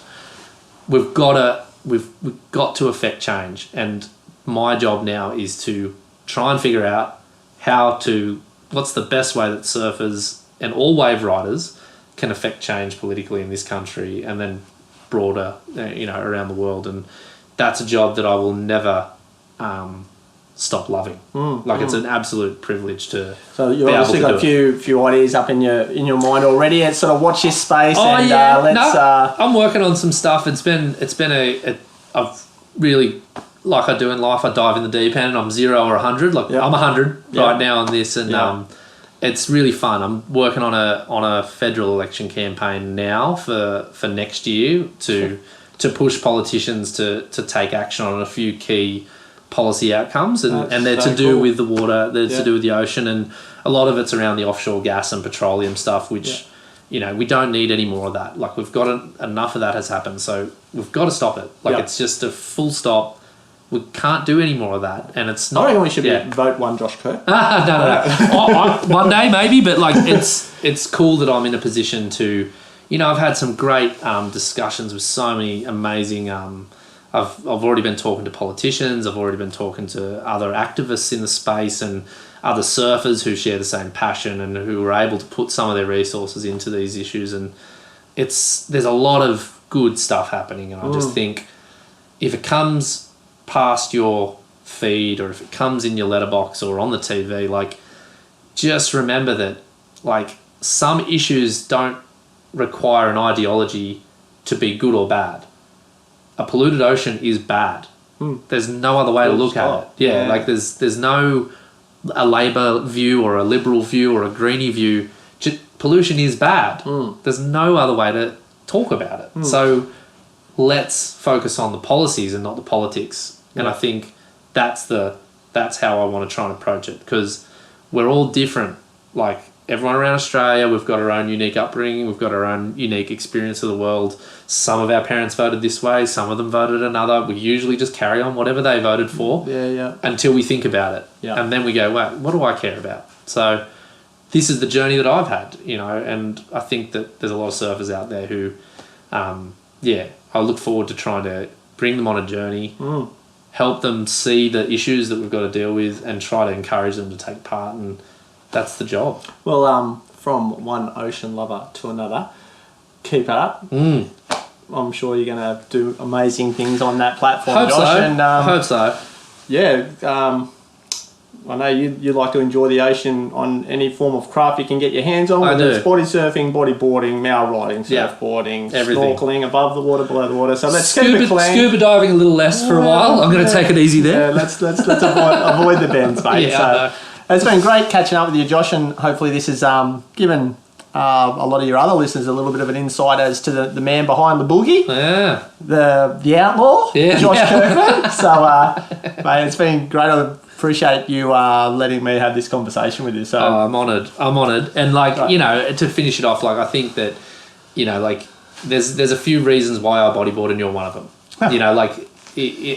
we've got to affect change. And my job now is to try and figure out what's the best way that surfers and all wave riders can affect change politically in this country and then broader, around the world. And that's a job that I will never stop loving. It's an absolute privilege to. So you've obviously got a few ideas up in your mind already, and sort of watch this space. I'm working on some stuff. It's been I've really, like I do in life, I dive in the deep end and I'm 0 or 100. I'm 100 right now on this, and it's really fun. I'm working on a federal election campaign now for next year to push politicians to take action on a few key policy outcomes, and they're to do with the water, they're to do with the ocean, and a lot of it's around the offshore gas and petroleum stuff, which we don't need any more of that. Like, we've got enough of that has happened, so we've got to stop it. It's just a full stop. We can't do any more of that, and it's not. I reckon we should vote one Josh Kirk. No. One day maybe, but it's cool that I'm in a position to, I've had some great discussions with so many amazing. I've already been talking to politicians. I've already been talking to other activists in the space and other surfers who share the same passion and who are able to put some of their resources into these issues. And there's a lot of good stuff happening, and I just think if it comes past your feed or if it comes in your letterbox or on the TV, just remember that some issues don't require an ideology to be good or bad. A polluted ocean is bad. There's no other way to look at it. There's no a Labor view or a Liberal view or a Greenie view. Pollution is bad. There's no other way to talk about it. So let's focus on the policies and not the politics. And I think that's how I want to try and approach it, because we're all different. Like, everyone around Australia, we've got our own unique upbringing, we've got our own unique experience of the world. Some of our parents voted this way, some of them voted another. We usually just carry on whatever they voted for until we think about it. And then we go, wait, what do I care about? So this is the journey that I've had, and I think that there's a lot of surfers out there who, I look forward to trying to bring them on a journey, help them see the issues that we've got to deal with, and try to encourage them to take part, and that's the job. Well, from one ocean lover to another, keep it up. I'm sure you're going to do amazing things on that platform, Hope Josh. so. And, I hope so. Yeah. I know you like to enjoy the ocean on any form of craft you can get your hands on. I do. It's body surfing, bodyboarding, mow riding, surfboarding, snorkeling, above the water, below the water. So let's keep it clean. Scuba diving a little less for a while. I'm going to take it easy there. Yeah, let's avoid the bends, mate. It's been great catching up with you, Josh, and hopefully this has given a lot of your other listeners a little bit of an insight as to the man behind the boogie, the outlaw, Josh Kirkman. So, mate, it's been great. I appreciate you letting me have this conversation with you. So I'm honoured, and to finish it off, like I think that there's a few reasons why I bodyboard, and you're one of them.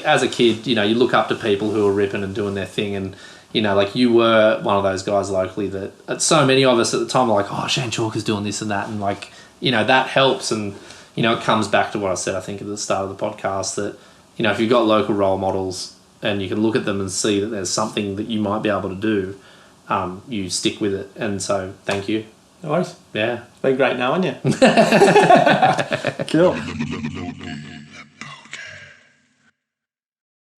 As a kid, you look up to people who are ripping and doing their thing, and you were one of those guys locally that so many of us at the time were like, oh, Shane Chalker's doing this and that, and that helps, and it comes back to what I said, I think, at the start of the podcast, that if you've got local role models and you can look at them and see that there's something that you might be able to do, you stick with it. And so thank you. No worries. Yeah, it's been great knowing you. Cool.